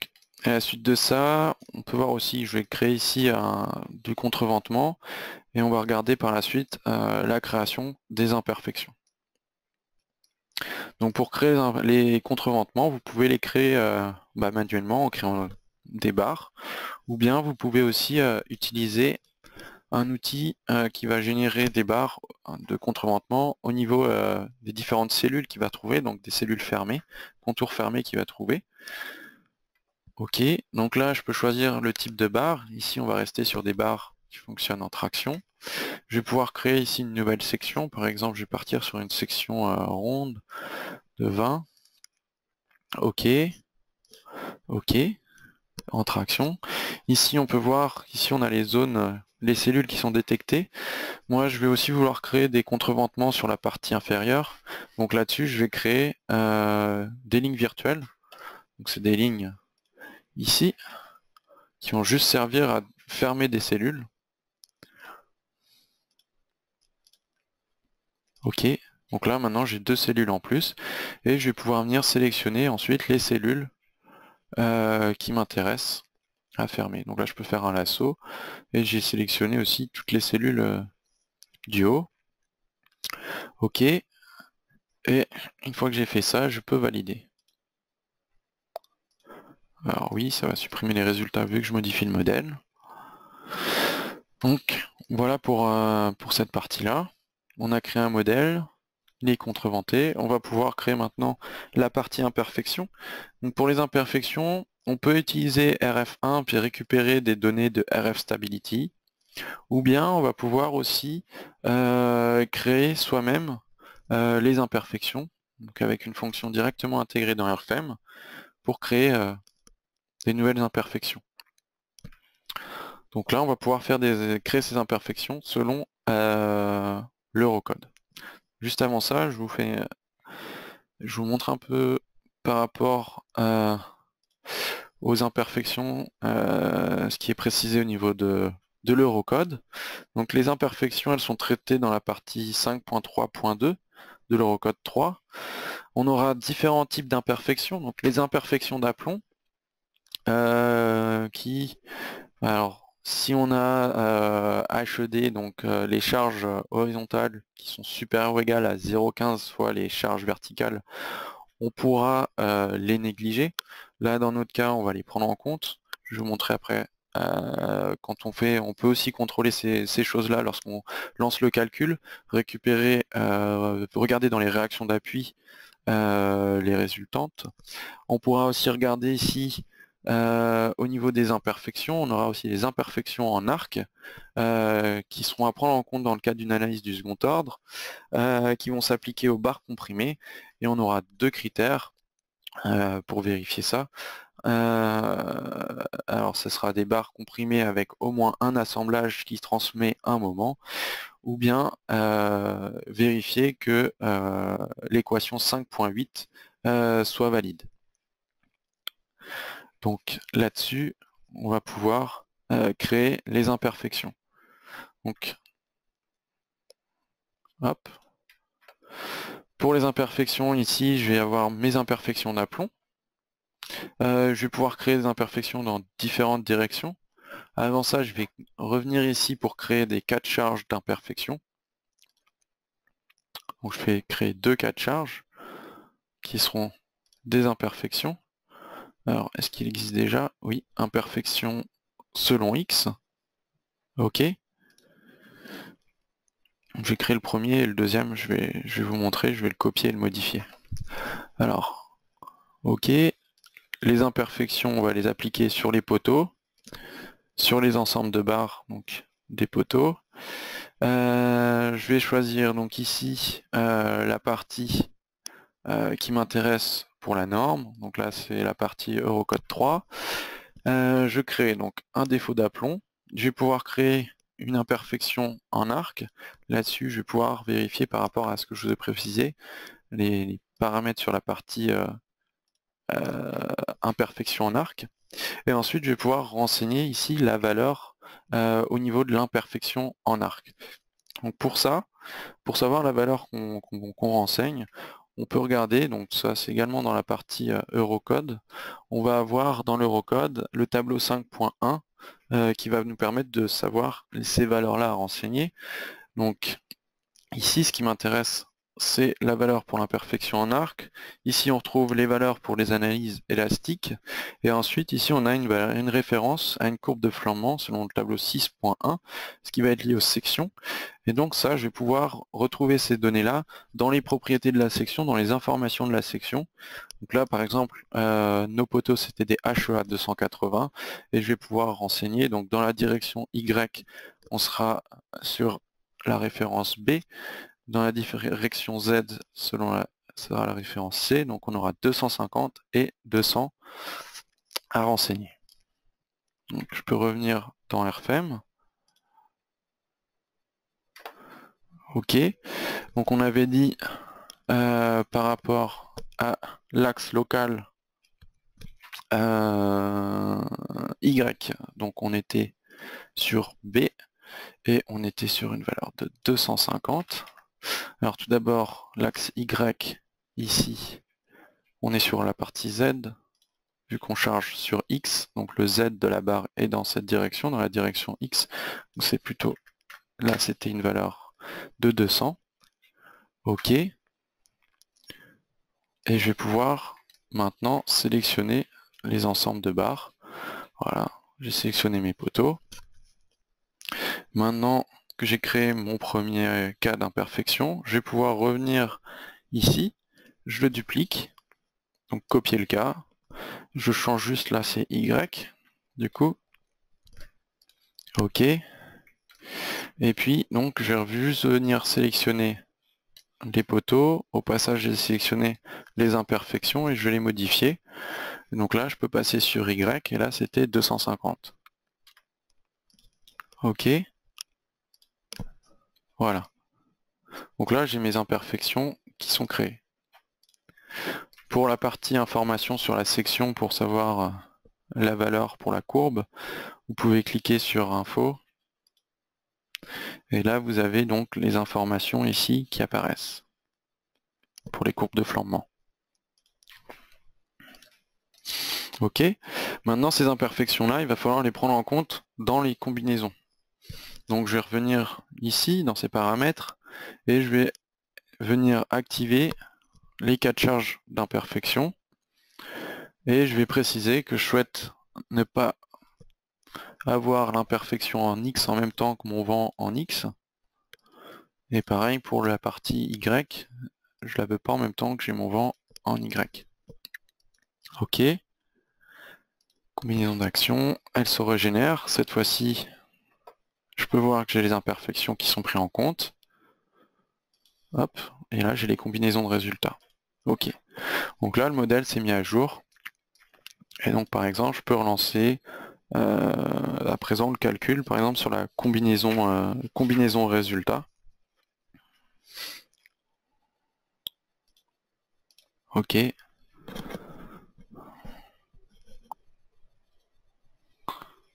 à la suite de ça, on peut voir aussi, je vais créer ici du contreventement. Et on va regarder par la suite la création des imperfections. Donc pour créer les contreventements, vous pouvez les créer manuellement en créant des barres, ou bien vous pouvez aussi utiliser un outil qui va générer des barres de contreventement au niveau des différentes cellules qu'il va trouver, donc des cellules fermées, contours fermés qu'il va trouver. Ok, donc là je peux choisir le type de barre. Ici on va rester sur des barres qui fonctionnent en traction. Je vais pouvoir créer ici une nouvelle section. Par exemple, je vais partir sur une section ronde de 20. Ok, ok, en traction. Ici on peut voir, ici on a les zones, les cellules qui sont détectées. Moi je vais aussi vouloir créer des contreventements sur la partie inférieure. Donc là-dessus je vais créer des lignes virtuelles. Donc c'est des lignes ici qui vont juste servir à fermer des cellules. Ok, donc là maintenant j'ai deux cellules en plus et je vais pouvoir venir sélectionner ensuite les cellules qui m'intéressent à fermer. Donc là je peux faire un lasso et j'ai sélectionné aussi toutes les cellules du haut. Ok, et une fois que j'ai fait ça, je peux valider. Alors oui, ça va supprimer les résultats vu que je modifie le modèle. Donc voilà pour cette partie-là. On a créé un modèle, il est contreventé. On va pouvoir créer maintenant la partie imperfection. Donc pour les imperfections, on peut utiliser RF1 puis récupérer des données de RF Stability. Ou bien on va pouvoir aussi créer soi-même les imperfections, donc avec une fonction directement intégrée dans RFEM, pour créer des nouvelles imperfections. Donc là, on va pouvoir créer ces imperfections selon l'Eurocode. Juste avant ça, je vous montre un peu par rapport aux imperfections, ce qui est précisé au niveau de l'Eurocode. Donc les imperfections, elles sont traitées dans la partie 5.3.2 de l'Eurocode 3. On aura différents types d'imperfections. Donc les imperfections d'aplomb, alors si on a HED, donc les charges horizontales qui sont supérieures ou égales à 0,15 fois les charges verticales, on pourra les négliger. Là, dans notre cas, on va les prendre en compte. Je vais vous montrer après. Quand on peut aussi contrôler ces choses-là lorsqu'on lance le calcul, récupérer, regarder dans les réactions d'appui les résultantes. On pourra aussi regarder ici au niveau des imperfections, on aura aussi les imperfections en arc qui seront à prendre en compte dans le cadre d'une analyse du second ordre, qui vont s'appliquer aux barres comprimées, et on aura deux critères pour vérifier ça. Alors ce sera des barres comprimées avec au moins un assemblage qui transmet un moment, ou bien vérifier que l'équation 5.8 soit valide. Donc là-dessus, on va pouvoir créer les imperfections. Donc, hop. Pour les imperfections, ici, je vais avoir mes imperfections d'aplomb. Je vais pouvoir créer des imperfections dans différentes directions. Avant ça, je vais revenir ici pour créer des cas de charge d'imperfection. Donc je vais créer deux cas de charge qui seront des imperfections. Alors, est-ce qu'il existe déjà? Oui, imperfection selon X. OK. Je vais créer le premier et le deuxième, je vais vous montrer, je vais le copier et le modifier. Alors, OK. Les imperfections, on va les appliquer sur les poteaux, sur les ensembles de barres, donc des poteaux. Je vais choisir donc ici la partie qui m'intéresse pour la norme. Donc là, c'est la partie Eurocode 3. Je crée donc un défaut d'aplomb. Je vais pouvoir créer une imperfection en arc. Là-dessus, je vais pouvoir vérifier par rapport à ce que je vous ai précisé, les paramètres sur la partie imperfection en arc. Et ensuite, je vais pouvoir renseigner ici la valeur au niveau de l'imperfection en arc. Donc pour ça, pour savoir la valeur qu'on renseigne, on peut regarder, donc ça c'est également dans la partie Eurocode, on va avoir dans l'Eurocode le tableau 5.1 qui va nous permettre de savoir ces valeurs-là à renseigner. Donc ici ce qui m'intéresse, c'est la valeur pour l'imperfection en arc. Ici on retrouve les valeurs pour les analyses élastiques. Et ensuite ici on a une référence à une courbe de flambement selon le tableau 6.1, ce qui va être lié aux sections. Et donc ça, je vais pouvoir retrouver ces données-là dans les propriétés de la section, dans les informations de la section. Donc là, par exemple, nos poteaux, c'était des HEA 280, et je vais pouvoir renseigner, donc dans la direction Y, on sera sur la référence B, dans la direction Z, sera la référence C, donc on aura 250 et 200 à renseigner. Donc je peux revenir dans RFEM. OK, donc on avait dit par rapport à l'axe local Y, donc on était sur B et on était sur une valeur de 250. Alors tout d'abord, l'axe Y, ici, on est sur la partie Z, vu qu'on charge sur X, donc le Z de la barre est dans cette direction, dans la direction X, donc c'est plutôt, là c'était une valeur de 200. OK. Et je vais pouvoir maintenant sélectionner les ensembles de barres. Voilà, j'ai sélectionné mes poteaux. Maintenant que j'ai créé mon premier cas d'imperfection, je vais pouvoir revenir ici, je le duplique, donc copier le cas, je change juste là c'est Y, du coup, OK. Et puis donc je vais juste venir sélectionner les poteaux, au passage j'ai sélectionné les imperfections et je vais les modifier. Donc là je peux passer sur Y et là c'était 250. OK. Voilà. Donc là j'ai mes imperfections qui sont créées. Pour la partie information sur la section pour savoir la valeur pour la courbe, vous pouvez cliquer sur Info. Et là, vous avez donc les informations ici qui apparaissent pour les courbes de flambement. Ok. Maintenant, ces imperfections-là, il va falloir les prendre en compte dans les combinaisons. Donc, je vais revenir ici, dans ces paramètres, et je vais venir activer les cas de charge d'imperfection. Et je vais préciser que je souhaite ne pas avoir l'imperfection en X en même temps que mon vent en X. Et pareil pour la partie Y, je la veux pas en même temps que j'ai mon vent en Y. Ok. Combinaison d'action, elle se régénère. Cette fois-ci, je peux voir que j'ai les imperfections qui sont prises en compte. Hop, et là j'ai les combinaisons de résultats. Ok. Donc là le modèle s'est mis à jour. Et donc par exemple, je peux relancer à présent le calcul, par exemple sur la combinaison résultat. Ok.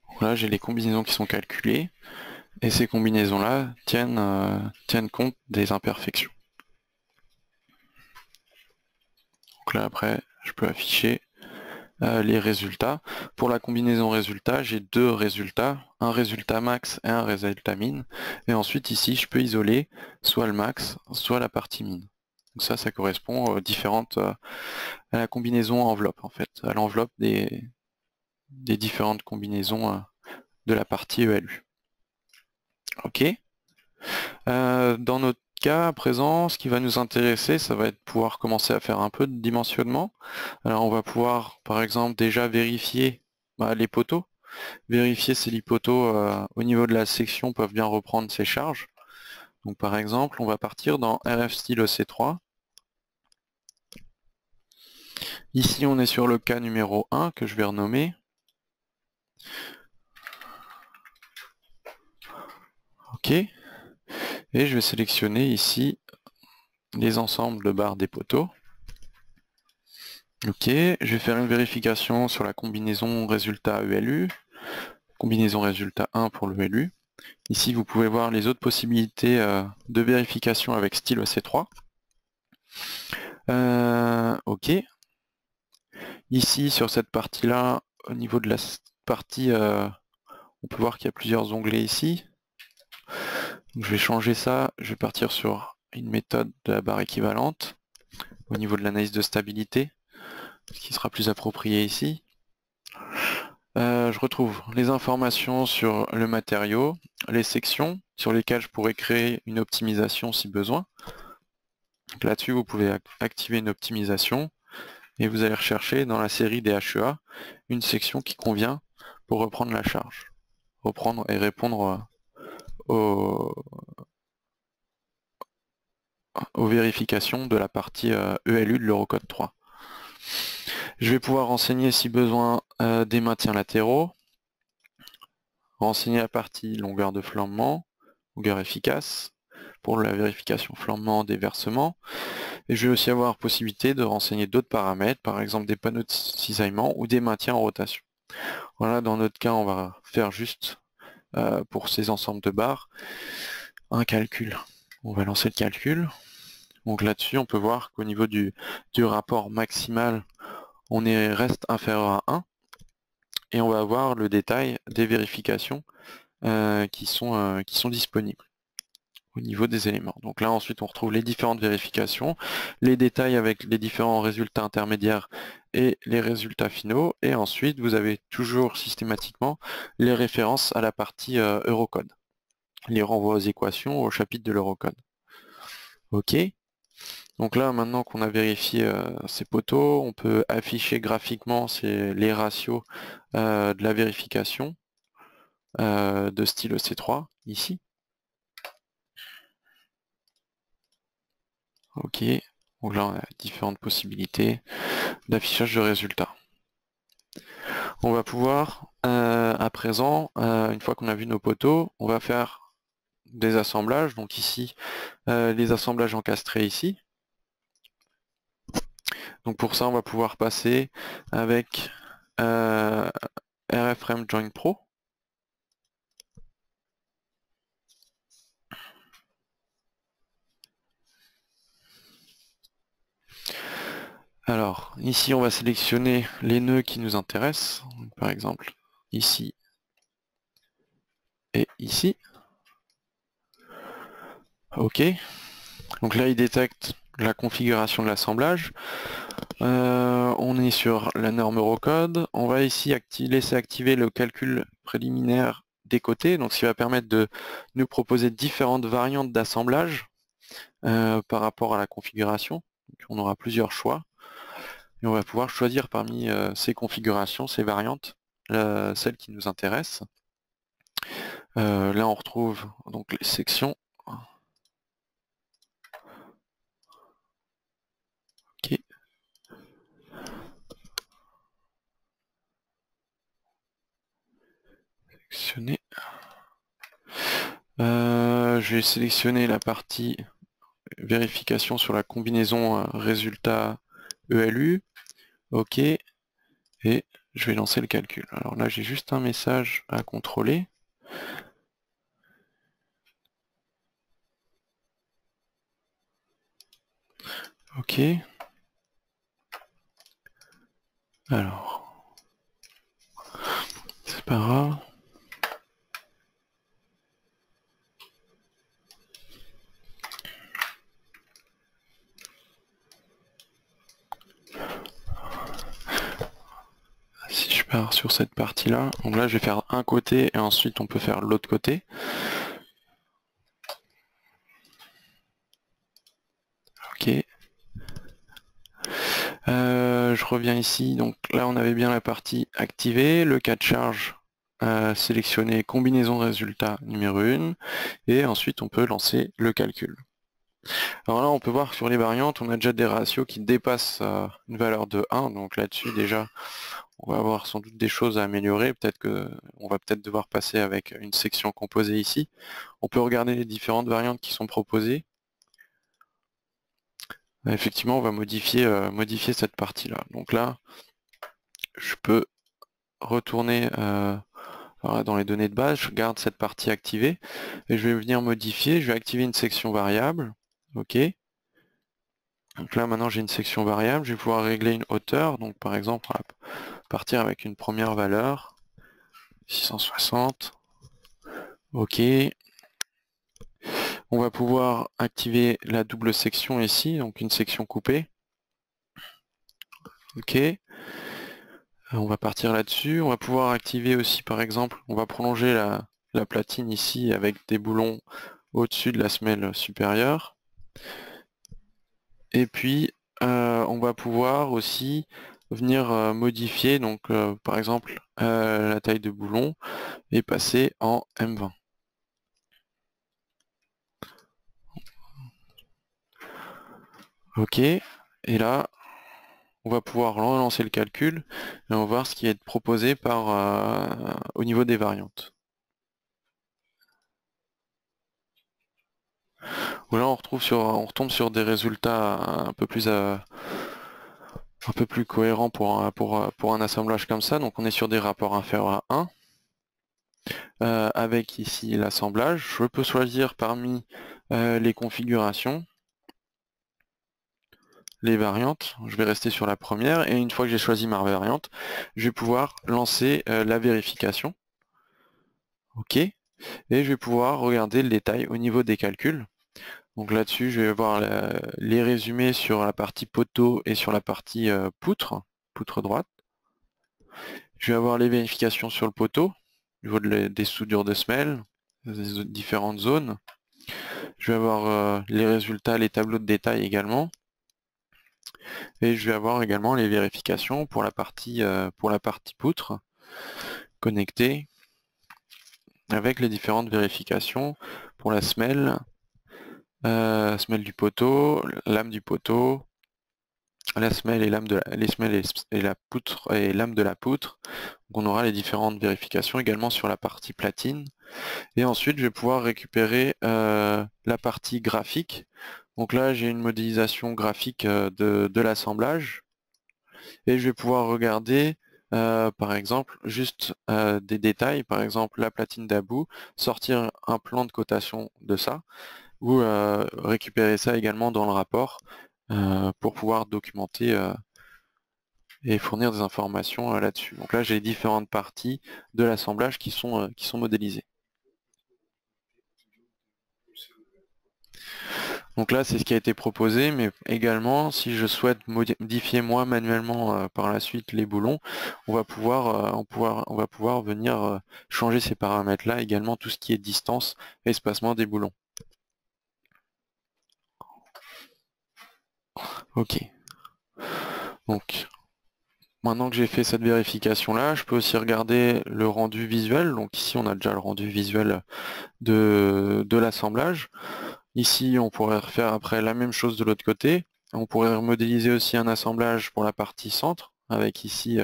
Donc là j'ai les combinaisons qui sont calculées. Et ces combinaisons-là tiennent compte des imperfections. Donc là après, je peux afficher les résultats. Pour la combinaison résultat, j'ai deux résultats, un résultat max et un résultat min. Et ensuite ici, je peux isoler soit le max, soit la partie min. Donc ça correspond aux à la combinaison enveloppe en fait, à l'enveloppe des différentes combinaisons de la partie ELU. Ok. Dans notre cas à présent, ce qui va nous intéresser, ça va être pouvoir commencer à faire un peu de dimensionnement. Alors on va pouvoir par exemple déjà vérifier les poteaux, vérifier si les poteaux au niveau de la section peuvent bien reprendre ces charges. Donc par exemple, on va partir dans RF style EC3. Ici on est sur le cas numéro 1 que je vais renommer. Ok. Et je vais sélectionner ici les ensembles de barres des poteaux. Ok, je vais faire une vérification sur la combinaison résultat ELU, combinaison résultat 1 pour le ELU. Ici, vous pouvez voir les autres possibilités de vérification avec style EC3. Ok. Ici, sur cette partie-là, au niveau de la partie, on peut voir qu'il y a plusieurs onglets ici. Donc, je vais changer ça, je vais partir sur une méthode de la barre équivalente au niveau de l'analyse de stabilité, ce qui sera plus approprié ici. Je retrouve les informations sur le matériau, les sections sur lesquelles je pourrais créer une optimisation si besoin. Là-dessus, vous pouvez activer une optimisation et vous allez rechercher dans la série des HEA une section qui convient pour reprendre la charge, reprendre et répondre aux vérifications de la partie ELU de l'Eurocode 3. Je vais pouvoir renseigner si besoin des maintiens latéraux, renseigner la partie longueur de flambement, longueur efficace, pour la vérification flambement des versements. Et je vais aussi avoir possibilité de renseigner d'autres paramètres, par exemple des panneaux de cisaillement ou des maintiens en rotation. Voilà, dans notre cas, on va faire juste pour ces ensembles de barres un calcul. On va lancer le calcul. Donc là-dessus, on peut voir qu'au niveau du rapport maximal, on reste inférieur à 1. Et on va avoir le détail des vérifications qui sont disponibles au niveau des éléments. Donc là ensuite on retrouve les différentes vérifications, les détails avec les différents résultats intermédiaires et les résultats finaux, et ensuite vous avez toujours systématiquement les références à la partie Eurocode, les renvois aux équations au chapitre de l'Eurocode. Ok. Donc là maintenant qu'on a vérifié ces poteaux, on peut afficher graphiquement les ratios de la vérification de style EC3 ici. Ok, donc là on a différentes possibilités d'affichage de résultats. On va pouvoir, à présent, une fois qu'on a vu nos poteaux, on va faire des assemblages. Donc ici, les assemblages encastrés ici. Donc pour ça, on va pouvoir passer avec RF-Frame Join Pro. Alors, ici, on va sélectionner les nœuds qui nous intéressent. Par exemple, ici et ici. OK. Donc là, il détecte la configuration de l'assemblage. On est sur la norme Eurocode. On va ici laisser activer le calcul préliminaire des côtés, donc ce qui va permettre de nous proposer différentes variantes d'assemblage par rapport à la configuration. Donc, on aura plusieurs choix et on va pouvoir choisir parmi ces configurations, ces variantes, celle qui nous intéresse. Là, on retrouve donc les sections. OK. Sélectionner. Je vais sélectionner la partie vérification sur la combinaison résultat ELU. OK. Et je vais lancer le calcul. Alors là, j'ai juste un message à contrôler. OK. Alors, c'est pas grave. Si je pars sur cette partie-là, donc là je vais faire un côté et ensuite on peut faire l'autre côté. OK. Je reviens ici, donc là on avait bien la partie activée, le cas de charge sélectionné, combinaison de résultats numéro 1, et ensuite on peut lancer le calcul. Alors là on peut voir sur les variantes, on a déjà des ratios qui dépassent une valeur de 1, donc là-dessus déjà on va avoir sans doute des choses à améliorer, peut-être on va peut-être devoir passer avec une section composée ici. On peut regarder les différentes variantes qui sont proposées. Effectivement, on va modifier cette partie-là. Donc là, je peux retourner dans les données de base, je garde cette partie activée, et je vais venir modifier, je vais activer une section variable. OK. Donc là, maintenant, j'ai une section variable, je vais pouvoir régler une hauteur. Donc par exemple, on va partir avec une première valeur, 660. OK. On va pouvoir activer la double section ici, donc une section coupée. OK. On va partir là-dessus. On va pouvoir activer aussi, par exemple, on va prolonger la platine ici avec des boulons au-dessus de la semelle supérieure. Et puis, on va pouvoir aussi venir modifier, donc par exemple, la taille de boulon et passer en M20. OK. Et là, on va pouvoir relancer le calcul et on va voir ce qui est proposé au niveau des variantes. Là, on retombe sur des résultats un peu plus cohérents pour un assemblage comme ça. Donc on est sur des rapports inférieurs à 1. Avec ici l'assemblage, je peux choisir parmi les configurations, les variantes. Je vais rester sur la première et une fois que j'ai choisi ma variante, je vais pouvoir lancer la vérification. OK. Et je vais pouvoir regarder le détail au niveau des calculs. Donc là-dessus, je vais voir les résumés sur la partie poteau et sur la partie poutre droite. Je vais avoir les vérifications sur le poteau, au niveau des soudures de semelle, des différentes zones. Je vais avoir les résultats, les tableaux de détail également. Et je vais avoir également les vérifications pour la partie poutre connectée, avec les différentes vérifications pour la semelle, semelle du poteau, lame du poteau, la semelle et les semelles et la poutre et lame de la poutre. Donc on aura les différentes vérifications également sur la partie platine. Et ensuite je vais pouvoir récupérer la partie graphique. Donc là j'ai une modélisation graphique de l'assemblage. Et je vais pouvoir regarder par exemple, juste des détails, par exemple la platine d'Abou, sortir un plan de cotation de ça, ou récupérer ça également dans le rapport pour pouvoir documenter et fournir des informations là-dessus. Donc là, j'ai différentes parties de l'assemblage qui sont modélisées. Donc là, c'est ce qui a été proposé, mais également, si je souhaite modifier moi manuellement par la suite les boulons, on va pouvoir venir changer ces paramètres-là, également tout ce qui est distance et espacement des boulons. Ok. Donc, maintenant que j'ai fait cette vérification-là, je peux aussi regarder le rendu visuel. Donc ici, on a déjà le rendu visuel de l'assemblage. Ici, on pourrait refaire après la même chose de l'autre côté. On pourrait modéliser aussi un assemblage pour la partie centre, avec ici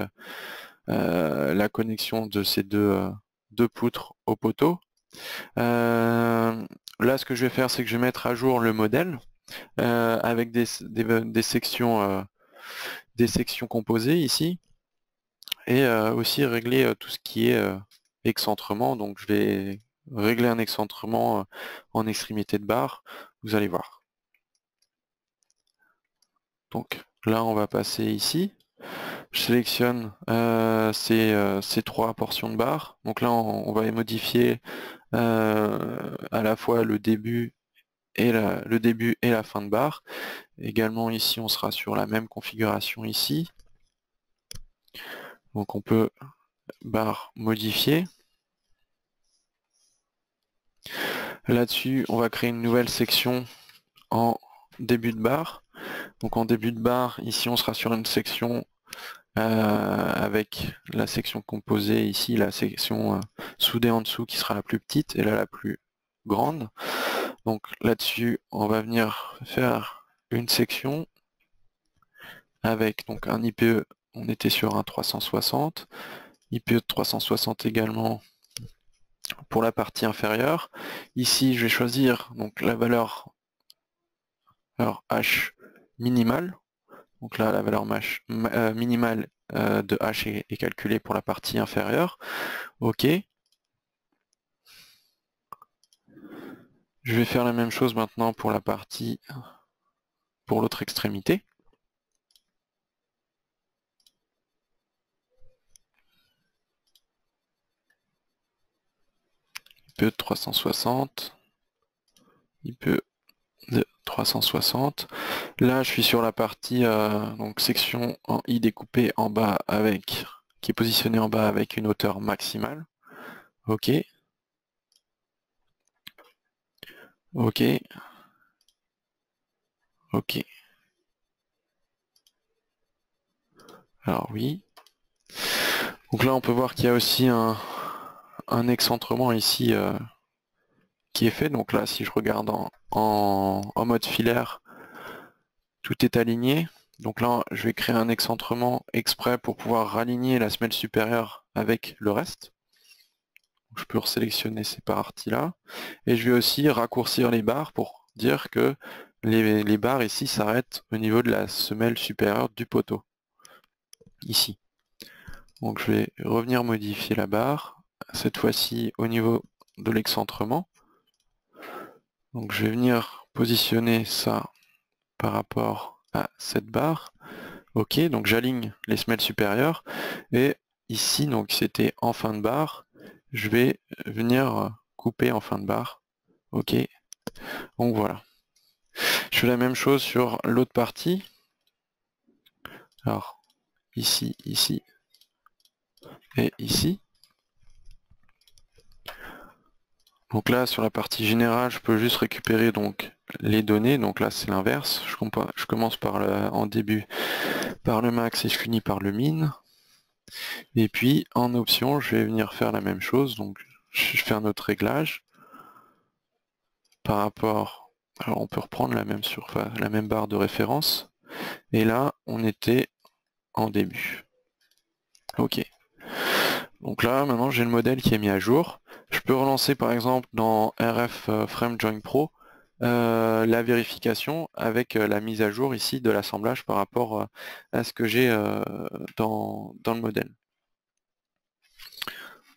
la connexion de ces deux poutres au poteau. Là, ce que je vais faire, c'est que je vais mettre à jour le modèle avec des sections composées ici, et aussi régler tout ce qui est excentrement. Donc, je vais régler un excentrement en extrémité de barre. Vous allez voir. Donc là, on va passer ici. Je sélectionne ces trois portions de barre. Donc là, on va modifier à la fois le début et la fin de barre. Également ici, on sera sur la même configuration ici. Donc on peut barre modifier. Là-dessus, on va créer une nouvelle section en début de barre. Donc en début de barre, ici, on sera sur une section avec la section composée ici, la section soudée en dessous qui sera la plus petite et là la plus grande. Donc là-dessus, on va venir faire une section avec donc un IPE, on était sur un 360, IPE de 360 également pour la partie inférieure. Ici, je vais choisir donc la valeur H minimale. Donc là, la valeur minimale de H est calculée pour la partie inférieure. OK. Je vais faire la même chose maintenant pour la partie, pour l'autre extrémité. IPE de 360. IPE de 360. Là, je suis sur la partie donc section en I découpée en bas qui est positionnée en bas avec une hauteur maximale. OK. OK. OK. Alors oui. Donc là, on peut voir qu'il y a aussi un excentrement ici qui est fait. Donc là, si je regarde en mode filaire, tout est aligné. Donc là, je vais créer un excentrement exprès pour pouvoir raligner la semelle supérieure avec le reste. Je peux resélectionner ces parties-là. Et je vais aussi raccourcir les barres pour dire que les barres ici s'arrêtent au niveau de la semelle supérieure du poteau. Ici. Donc je vais revenir modifier la barre, cette fois-ci au niveau de l'excentrement. Donc je vais venir positionner ça par rapport à cette barre. Ok, donc j'aligne les semelles supérieures. Et ici, donc c'était en fin de barre, je vais venir couper en fin de barre. Ok, donc voilà. Je fais la même chose sur l'autre partie. Alors, ici, ici et ici. Donc là, sur la partie générale, je peux juste récupérer donc les données. Donc là, c'est l'inverse. Je commence en début par le max et je finis par le min. Et puis, en option, je vais venir faire la même chose. Donc, je fais un autre réglage par rapport. Alors, on peut reprendre la même surface, la même barre de référence. Et là, on était en début. Ok. Donc là, maintenant, j'ai le modèle qui est mis à jour. Je peux relancer, par exemple, dans RF Frame Join Pro, la vérification avec la mise à jour ici de l'assemblage par rapport à ce que j'ai dans le modèle.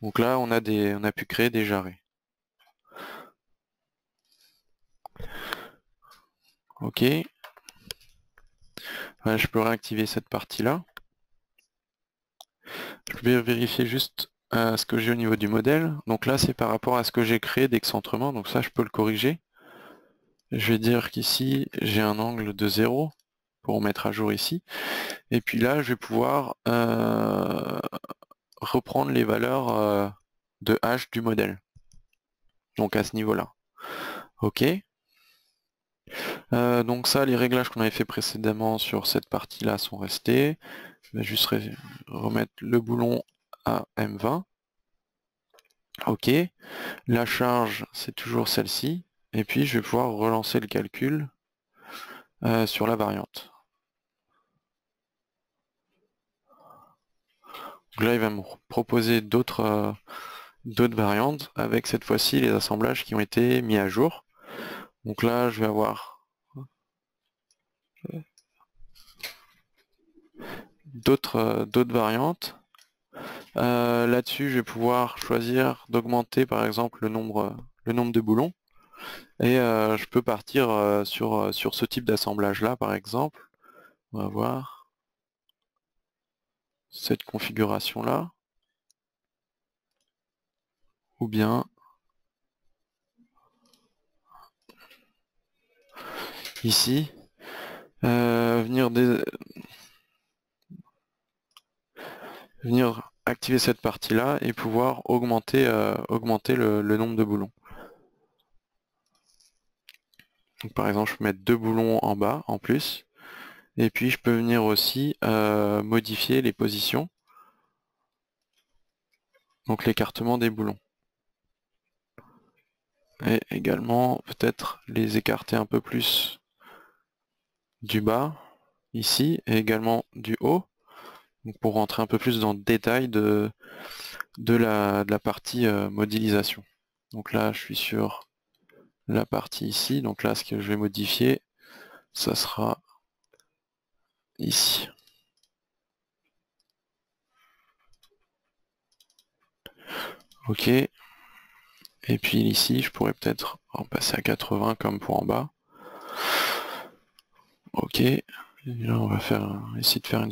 Donc là, on a pu créer des jarrets. Ok. Ouais, je peux réactiver cette partie-là. Je vais vérifier juste ce que j'ai au niveau du modèle. Donc là, c'est par rapport à ce que j'ai créé d'excentrement. Donc ça, je peux le corriger. Je vais dire qu'ici, j'ai un angle de 0 pour mettre à jour ici. Et puis là, je vais pouvoir reprendre les valeurs de h du modèle. Donc à ce niveau-là. Ok. Donc ça, les réglages qu'on avait fait précédemment sur cette partie-là sont restés. Je vais juste remettre le boulon à M20. Ok. La charge, c'est toujours celle-ci. Et puis je vais pouvoir relancer le calcul sur la variante. Donc là, il va me proposer d'autres variantes avec cette fois-ci les assemblages qui ont été mis à jour. Donc là, je vais avoir d'autres variantes. Là-dessus, je vais pouvoir choisir d'augmenter par exemple le nombre de boulons. Et je peux partir sur ce type d'assemblage-là, par exemple. On va voir cette configuration-là. Ou bien ici, venir activer cette partie-là et pouvoir augmenter le nombre de boulons. Donc, par exemple, je peux mettre 2 boulons en bas en plus. Et puis je peux venir aussi modifier les positions. Donc l'écartement des boulons. Et également peut-être les écarter un peu plus du bas, ici, et également du haut. Donc pour rentrer un peu plus dans le détail de la partie modélisation. Donc là, je suis sur la partie ici. Donc là, ce que je vais modifier, ça sera ici. Ok. Et puis ici, je pourrais peut-être en passer à 80 comme pour en bas. Ok. Et là, on va essayer de faire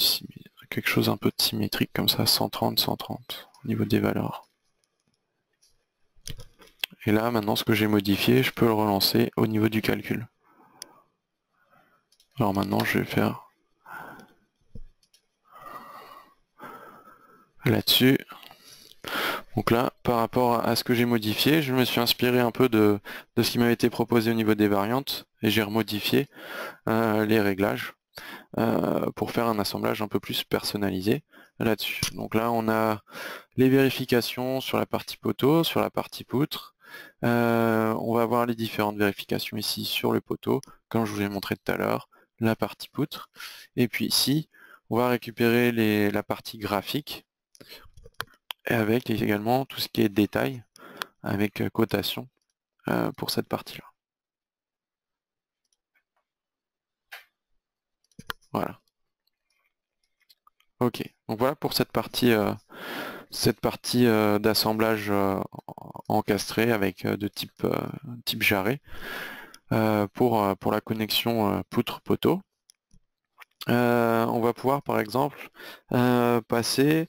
quelque chose un peu de symétrique comme ça, 130, 130 au niveau des valeurs. Et là, maintenant, ce que j'ai modifié, je peux le relancer au niveau du calcul. Alors maintenant, je vais faire là-dessus. Donc là, par rapport à ce que j'ai modifié, je me suis inspiré un peu de ce qui m'avait été proposé au niveau des variantes et j'ai remodifié les réglages pour faire un assemblage un peu plus personnalisé là-dessus. Donc là, on a les vérifications sur la partie poteau, sur la partie poutre. On va voir les différentes vérifications ici sur le poteau, comme je vous ai montré tout à l'heure, la partie poutre. Et puis ici, on va récupérer la partie graphique et avec également tout ce qui est détail avec cotation pour cette partie-là. Voilà. Ok. Donc voilà pour cette partie d'assemblage encastré avec de type jarret pour la connexion poutre-poteau. On va pouvoir par exemple passer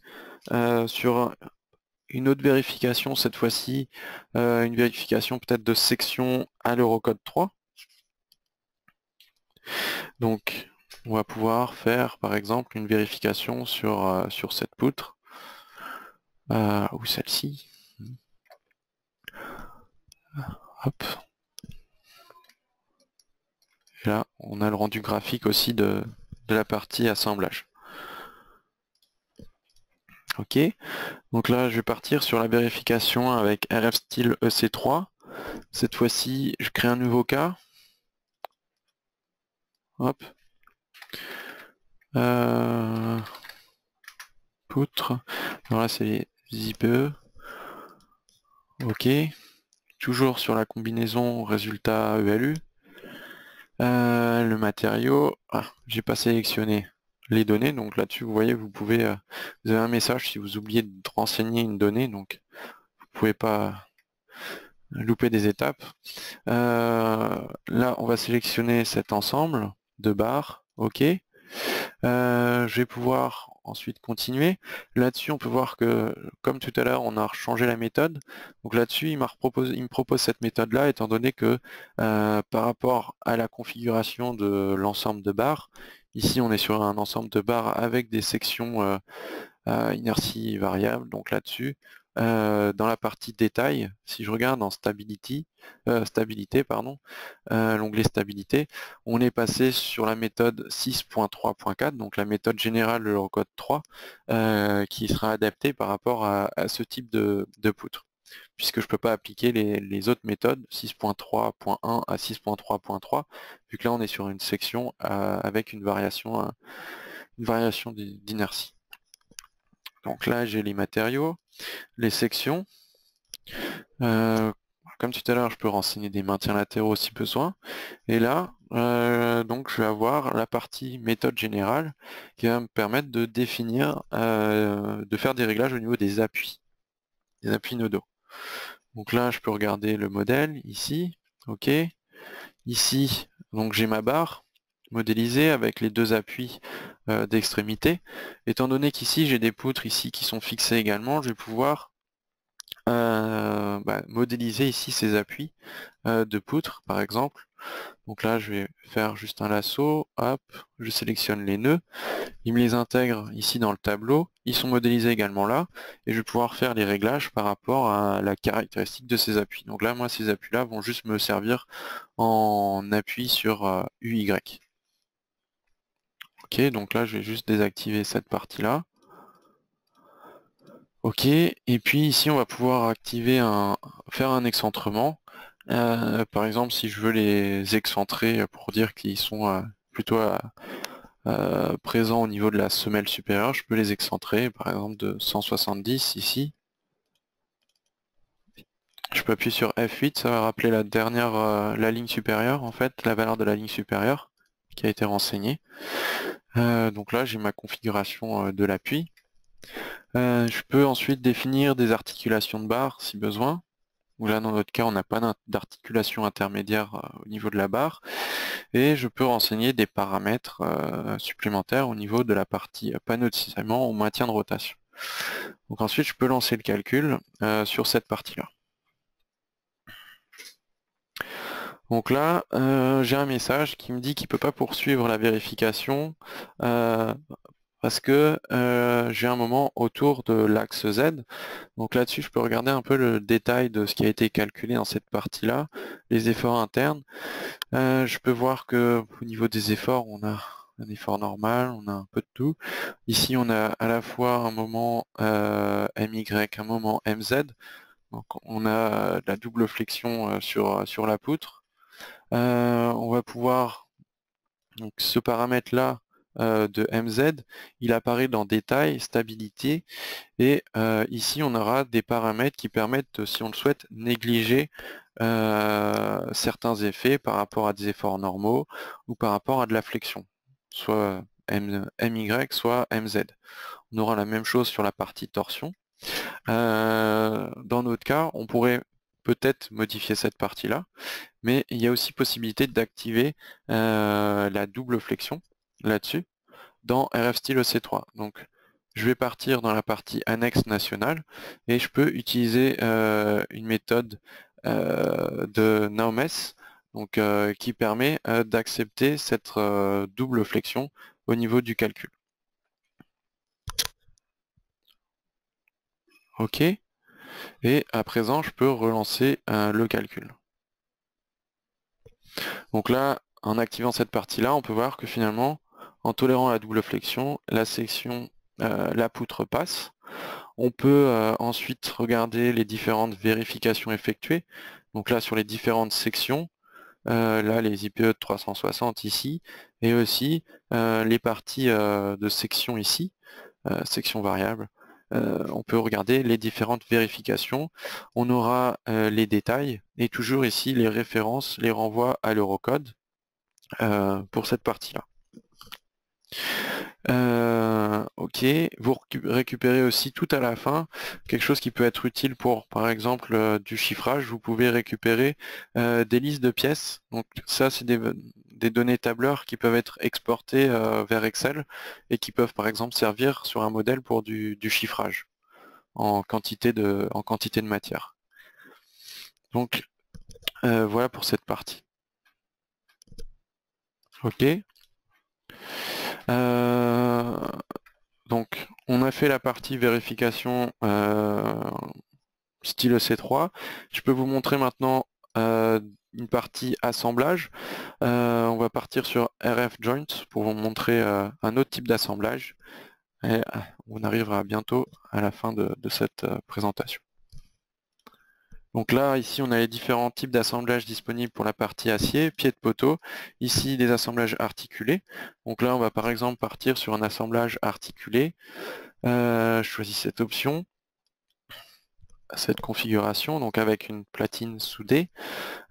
sur une autre vérification, cette fois-ci une vérification peut-être de section à l'Eurocode 3. Donc on va pouvoir faire par exemple une vérification sur cette poutre ou celle-ci. Hop. Et là on a le rendu graphique aussi de la partie assemblage. Ok, donc là je vais partir sur la vérification avec RF style EC3. Cette fois-ci je crée un nouveau cas. Hop. Poutre. Alors là c'est les IPE. Ok. Toujours sur la combinaison résultat ELU. Le matériau. Ah, j'ai pas sélectionné les données. Donc là-dessus, vous voyez, vous avez un message si vous oubliez de renseigner une donnée, donc vous pouvez pas louper des étapes. Là, on va sélectionner cet ensemble de barres, OK. Je vais pouvoir ensuite continuer. Là-dessus, on peut voir que, comme tout à l'heure, on a changé la méthode. Donc là-dessus, il me propose cette méthode-là, étant donné que par rapport à la configuration de l'ensemble de barres, ici on est sur un ensemble de barres avec des sections inertie variable, donc là-dessus. Dans la partie détail, si je regarde en stabilité, pardon, l'onglet stabilité, on est passé sur la méthode 6.3.4, donc la méthode générale de l'Eurocode 3, qui sera adaptée par rapport à ce type de poutre, puisque je ne peux pas appliquer les autres méthodes 6.3.1 à 6.3.3, vu que là on est sur une section avec une variation d'inertie. Donc là, j'ai les matériaux, les sections. Comme tout à l'heure, je peux renseigner des maintiens latéraux si besoin. Et là, donc, je vais avoir la partie méthode générale qui va me permettre de définir, de faire des réglages au niveau des appuis nodaux. Donc là, je peux regarder le modèle ici. OK. Ici, donc j'ai ma barre modélisée avec les deux appuis d'extrémité. Étant donné qu'ici j'ai des poutres ici qui sont fixées également, je vais pouvoir modéliser ici ces appuis de poutres par exemple. Donc là je vais faire juste un lasso, hop, je sélectionne les nœuds, il me les intègre ici dans le tableau, ils sont modélisés également là, et je vais pouvoir faire les réglages par rapport à la caractéristique de ces appuis. Donc là moi ces appuis là vont juste me servir en appui sur UY. Ok, donc là je vais juste désactiver cette partie là. Ok, et puis ici on va pouvoir faire un excentrement. Par exemple, si je veux les excentrer pour dire qu'ils sont plutôt présents au niveau de la semelle supérieure, je peux les excentrer, par exemple de 170 ici. Je peux appuyer sur F8, ça va rappeler la ligne supérieure, en fait, la valeur de la ligne supérieure qui a été renseignée. Donc là, j'ai ma configuration de l'appui. Je peux ensuite définir des articulations de barre si besoin. Là, dans notre cas, on n'a pas d'articulation intermédiaire au niveau de la barre. Et je peux renseigner des paramètres supplémentaires au niveau de la partie panneau de cisaillement ou maintien de rotation. Donc ensuite, je peux lancer le calcul sur cette partie-là. Donc là, j'ai un message qui me dit qu'il ne peut pas poursuivre la vérification parce que j'ai un moment autour de l'axe Z. Donc là-dessus, je peux regarder un peu le détail de ce qui a été calculé dans cette partie-là, les efforts internes. Je peux voir que au niveau des efforts, on a un effort normal, on a un peu de tout. Ici, on a à la fois un moment MY, un moment MZ. Donc on a la double flexion sur la poutre. On va pouvoir, donc ce paramètre-là de MZ, il apparaît dans détail, stabilité, et ici on aura des paramètres qui permettent, si on le souhaite, négliger certains effets par rapport à des efforts normaux ou par rapport à de la flexion, soit MY, soit MZ. On aura la même chose sur la partie torsion. Dans notre cas, on pourrait peut-être modifier cette partie-là, mais il y a aussi possibilité d'activer la double flexion là-dessus dans RF Style EC3. Donc je vais partir dans la partie annexe nationale et je peux utiliser une méthode de Naumes donc, qui permet d'accepter cette double flexion au niveau du calcul. OK. Et à présent, je peux relancer le calcul. Donc là, en activant cette partie-là, on peut voir que finalement, en tolérant la double flexion, la poutre passe. On peut ensuite regarder les différentes vérifications effectuées. Donc là, sur les différentes sections, là, les IPE de 360 ici, et aussi les parties de section ici, section variable. On peut regarder les différentes vérifications. On aura les détails et toujours ici les références, les renvois à l'Eurocode pour cette partie-là. Ok, vous récupérez aussi tout à la fin quelque chose qui peut être utile pour, par exemple, du chiffrage. Vous pouvez récupérer des listes de pièces. Donc ça, c'est des données tableurs qui peuvent être exportées vers Excel et qui peuvent, par exemple, servir sur un modèle pour du chiffrage en quantité de matière. Donc voilà pour cette partie. Ok. Euh, donc on a fait la partie vérification style EC3. Je peux vous montrer maintenant une partie assemblage. On va partir sur RF Joint pour vous montrer un autre type d'assemblage. Et on arrivera bientôt à la fin de cette présentation. Donc là, ici, on a les différents types d'assemblages disponibles pour la partie acier, pied de poteau. Ici, des assemblages articulés. Donc là, on va par exemple partir sur un assemblage articulé. Je choisis cette option, cette configuration, donc avec une platine soudée.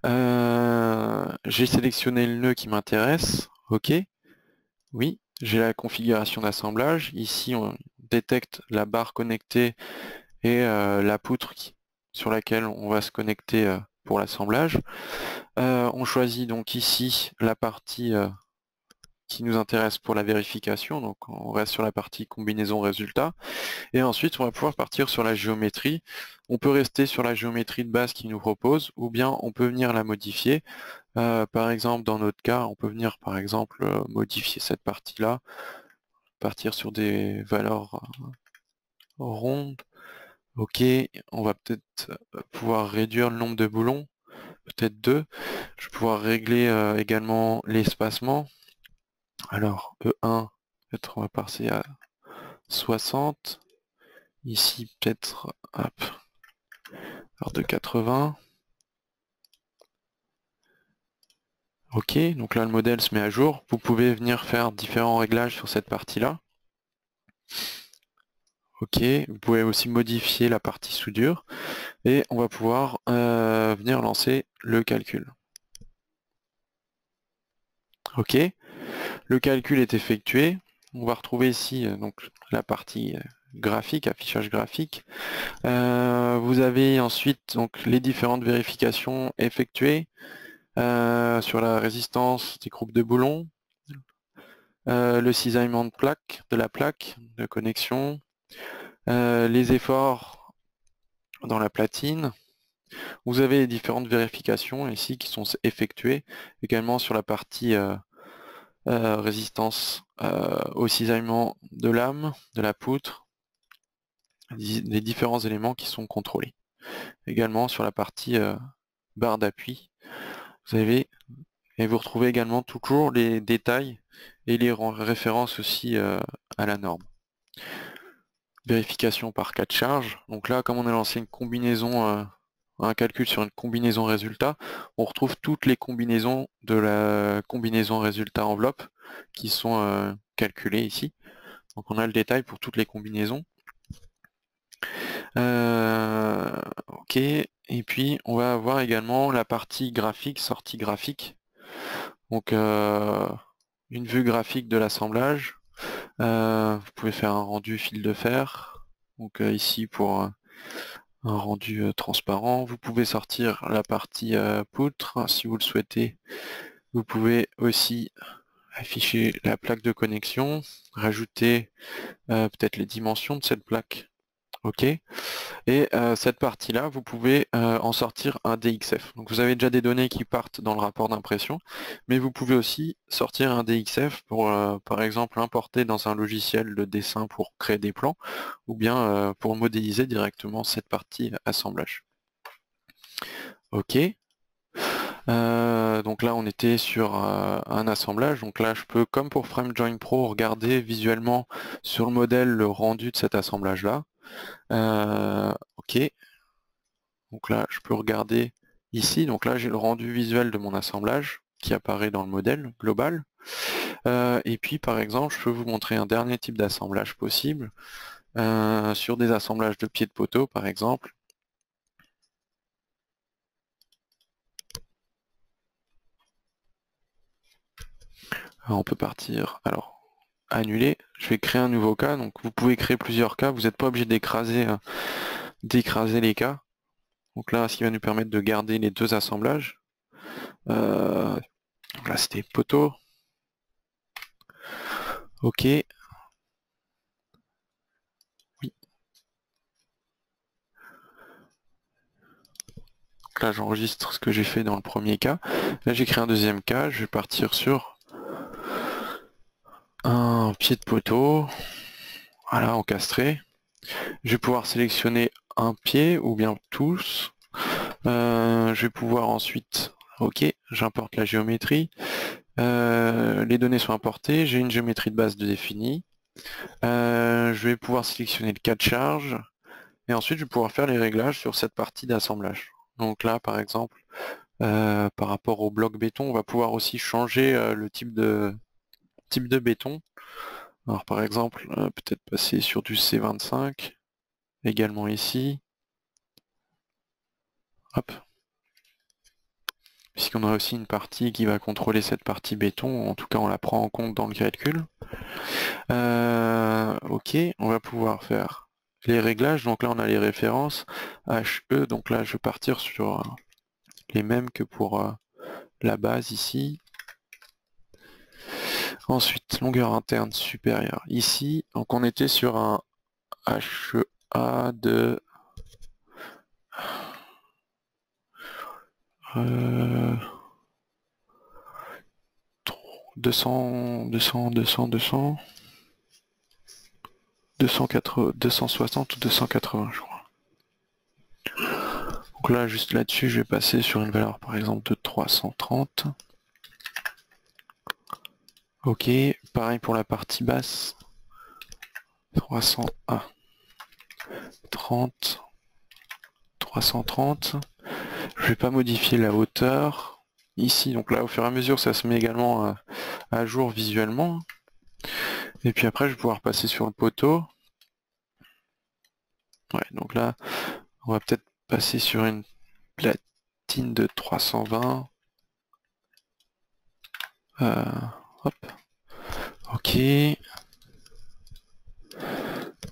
J'ai sélectionné le nœud qui m'intéresse. OK. Oui. J'ai la configuration d'assemblage. Ici, on détecte la barre connectée et la poutre sur laquelle on va se connecter pour l'assemblage. On choisit donc ici la partie qui nous intéresse pour la vérification, donc on reste sur la partie combinaison résultat, et ensuite on va pouvoir partir sur la géométrie. On peut rester sur la géométrie de base qu'il nous propose, ou bien on peut venir la modifier. Par exemple, dans notre cas, on peut venir par exemple modifier cette partie-là, partir sur des valeurs rondes. Ok, on va peut-être pouvoir réduire le nombre de boulons, peut-être 2. Je vais pouvoir régler également l'espacement. Alors, E1, peut-être on va passer à 60. Ici, peut-être, hop, alors de 80. Ok, donc là le modèle se met à jour. Vous pouvez venir faire différents réglages sur cette partie-là. Ok, vous pouvez aussi modifier la partie soudure. Et on va pouvoir venir lancer le calcul. Ok, le calcul est effectué. On va retrouver ici donc la partie graphique, affichage graphique. Vous avez ensuite donc les différentes vérifications effectuées sur la résistance des groupes de boulons, le cisaillement de la plaque de connexion, les efforts dans la platine. Vous avez les différentes vérifications ici qui sont effectuées également sur la partie résistance au cisaillement de l'âme, de la poutre, les différents éléments qui sont contrôlés. Également sur la partie barre d'appui, vous avez et vous retrouvez également toujours les détails et les références aussi à la norme. Vérification par cas de charge. Donc là, comme on a lancé une combinaison, un calcul sur une combinaison résultat, on retrouve toutes les combinaisons de la combinaison résultat enveloppe qui sont calculées ici. Donc on a le détail pour toutes les combinaisons. Ok, et puis on va avoir également la partie graphique, sortie graphique. Donc une vue graphique de l'assemblage. Vous pouvez faire un rendu fil de fer. Donc ici pour un rendu transparent. Vous pouvez sortir la partie poutre si vous le souhaitez. Vous pouvez aussi afficher la plaque de connexion, rajouter peut-être les dimensions de cette plaque. Ok. Et cette partie-là, vous pouvez en sortir un DXF. Donc vous avez déjà des données qui partent dans le rapport d'impression, mais vous pouvez aussi sortir un DXF pour, par exemple, importer dans un logiciel de dessin pour créer des plans, ou bien pour modéliser directement cette partie assemblage. Ok. Donc là, on était sur un assemblage. Donc là, je peux, comme pour FrameJoin Pro, regarder visuellement sur le modèle le rendu de cet assemblage-là. Ok. Donc là, je peux regarder ici. Donc là, j'ai le rendu visuel de mon assemblage qui apparaît dans le modèle global. Et puis, par exemple, je peux vous montrer un dernier type d'assemblage possible sur des assemblages de pieds de poteau, par exemple. On peut partir. Alors, annuler. Je vais créer un nouveau cas. Donc vous pouvez créer plusieurs cas. Vous n'êtes pas obligé d'écraser les cas. Donc là, ce qui va nous permettre de garder les deux assemblages. Donc là, c'était poteau. Ok. Oui. Donc là, j'enregistre ce que j'ai fait dans le premier cas. Là, j'ai créé un deuxième cas. Je vais partir sur un pied de poteau. Voilà, encastré. Je vais pouvoir sélectionner un pied ou bien tous. Je vais pouvoir ensuite, ok, j'importe la géométrie. Les données sont importées, j'ai une géométrie de base définie. Je vais pouvoir sélectionner le cas de charge. Et ensuite, je vais pouvoir faire les réglages sur cette partie d'assemblage. Donc là, par exemple, par rapport au bloc béton, on va pouvoir aussi changer le type de béton. Alors par exemple, peut-être passer sur du C25, également ici. Hop. Puisqu'on a aussi une partie qui va contrôler cette partie béton, en tout cas on la prend en compte dans le calcul. Ok, on va pouvoir faire les réglages, donc là on a les références HE, donc là je vais partir sur les mêmes que pour la base ici. Ensuite, longueur interne supérieure ici, donc on était sur un HEA de 200, 200, 200, 200, 260 ou 280 je crois. Donc là, juste là-dessus, je vais passer sur une valeur par exemple de 330. Ok, pareil pour la partie basse. 301, 30, 330. Je vais pas modifier la hauteur. Ici, donc là, au fur et à mesure, ça se met également à jour visuellement. Et puis après, je vais pouvoir passer sur le poteau. Ouais, donc là, on va peut-être passer sur une platine de 320. Hop. Ok.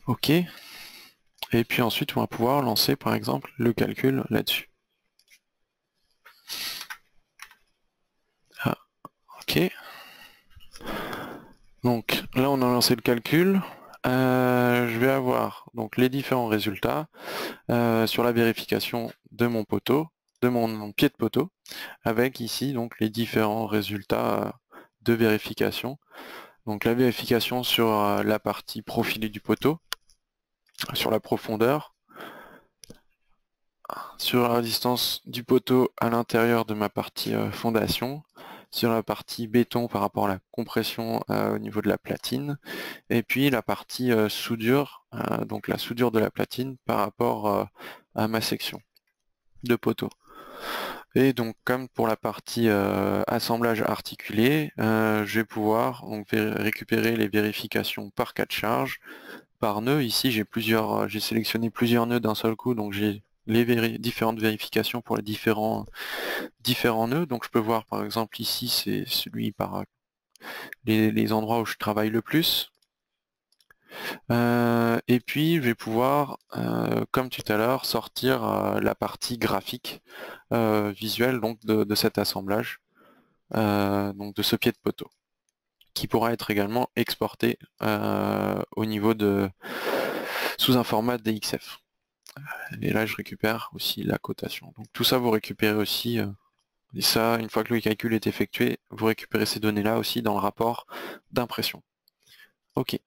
Ok. Et puis ensuite, on va pouvoir lancer, par exemple, le calcul là-dessus. Ah, ok. Donc là, on a lancé le calcul. Je vais avoir donc les différents résultats sur la vérification de mon poteau, de mon pied de poteau, avec ici donc les différents résultats de vérification. Donc la vérification sur la partie profilée du poteau, sur la profondeur, sur la distance du poteau à l'intérieur de ma partie fondation, sur la partie béton par rapport à la compression au niveau de la platine, et puis la partie soudure, donc la soudure de la platine par rapport à ma section de poteau. Et donc comme pour la partie assemblage articulé, je vais pouvoir donc, récupérer les vérifications par cas de charge, par nœud. Ici j'ai sélectionné plusieurs nœuds d'un seul coup, donc j'ai les différentes vérifications pour les différents nœuds. Donc je peux voir par exemple ici c'est celui par les endroits où je travaille le plus. Et puis je vais pouvoir, comme tout à l'heure, sortir la partie graphique visuelle donc de cet assemblage, donc de ce pied de poteau, qui pourra être également exporté au niveau de sous un format DXF. Et là je récupère aussi la cotation. Donc tout ça vous récupérez aussi, et ça une fois que le calcul est effectué, vous récupérez ces données là aussi dans le rapport d'impression. Ok.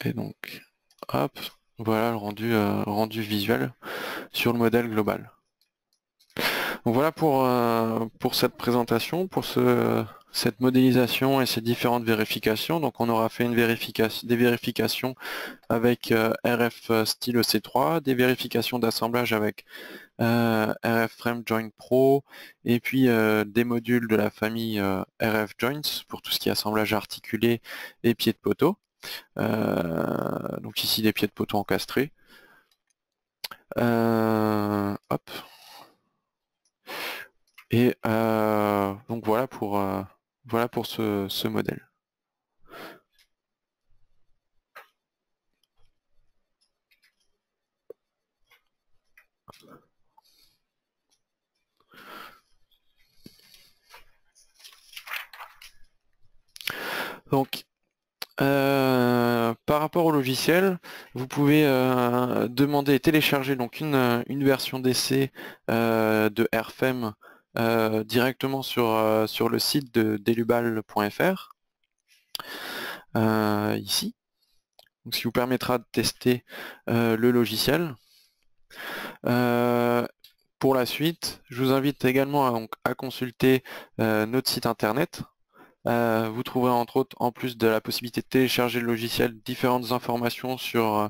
Et donc hop, voilà le rendu visuel sur le modèle global. Donc voilà pour cette présentation, pour cette modélisation et ces différentes vérifications. Donc on aura fait des vérifications avec RF style EC3, des vérifications d'assemblage avec RF Frame Joint Pro, et puis des modules de la famille RF Joints pour tout ce qui est assemblage articulé et pieds de poteau. Donc ici des pieds de poteau encastrés. Hop. Et donc voilà pour ce modèle. Donc, par rapport au logiciel, vous pouvez demander et télécharger donc une version d'essai de RFEM directement sur le site de delubal.fr, ici. Donc, ce qui vous permettra de tester le logiciel. Pour la suite, je vous invite également à consulter notre site internet. Vous trouverez entre autres, en plus de la possibilité de télécharger le logiciel, différentes informations sur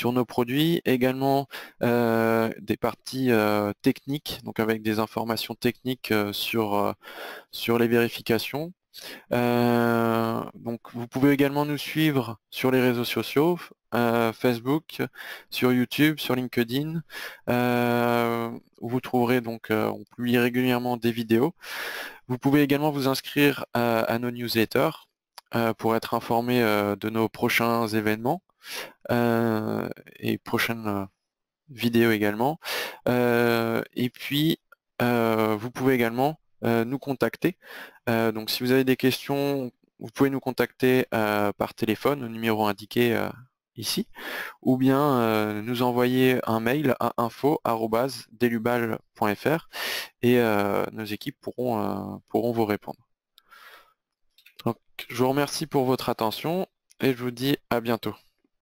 nos produits, également des parties techniques, donc avec des informations techniques sur les vérifications. Donc vous pouvez également nous suivre sur les réseaux sociaux, Facebook, sur YouTube, sur LinkedIn, où vous trouverez donc, on publie régulièrement des vidéos. Vous pouvez également vous inscrire à nos newsletters pour être informé de nos prochains événements et prochaines vidéos également. Et puis, vous pouvez également nous contacter. Donc si vous avez des questions, vous pouvez nous contacter par téléphone au numéro indiqué ici, ou bien nous envoyer un mail à info@delubal.fr et nos équipes pourront vous répondre. Donc, je vous remercie pour votre attention et je vous dis à bientôt.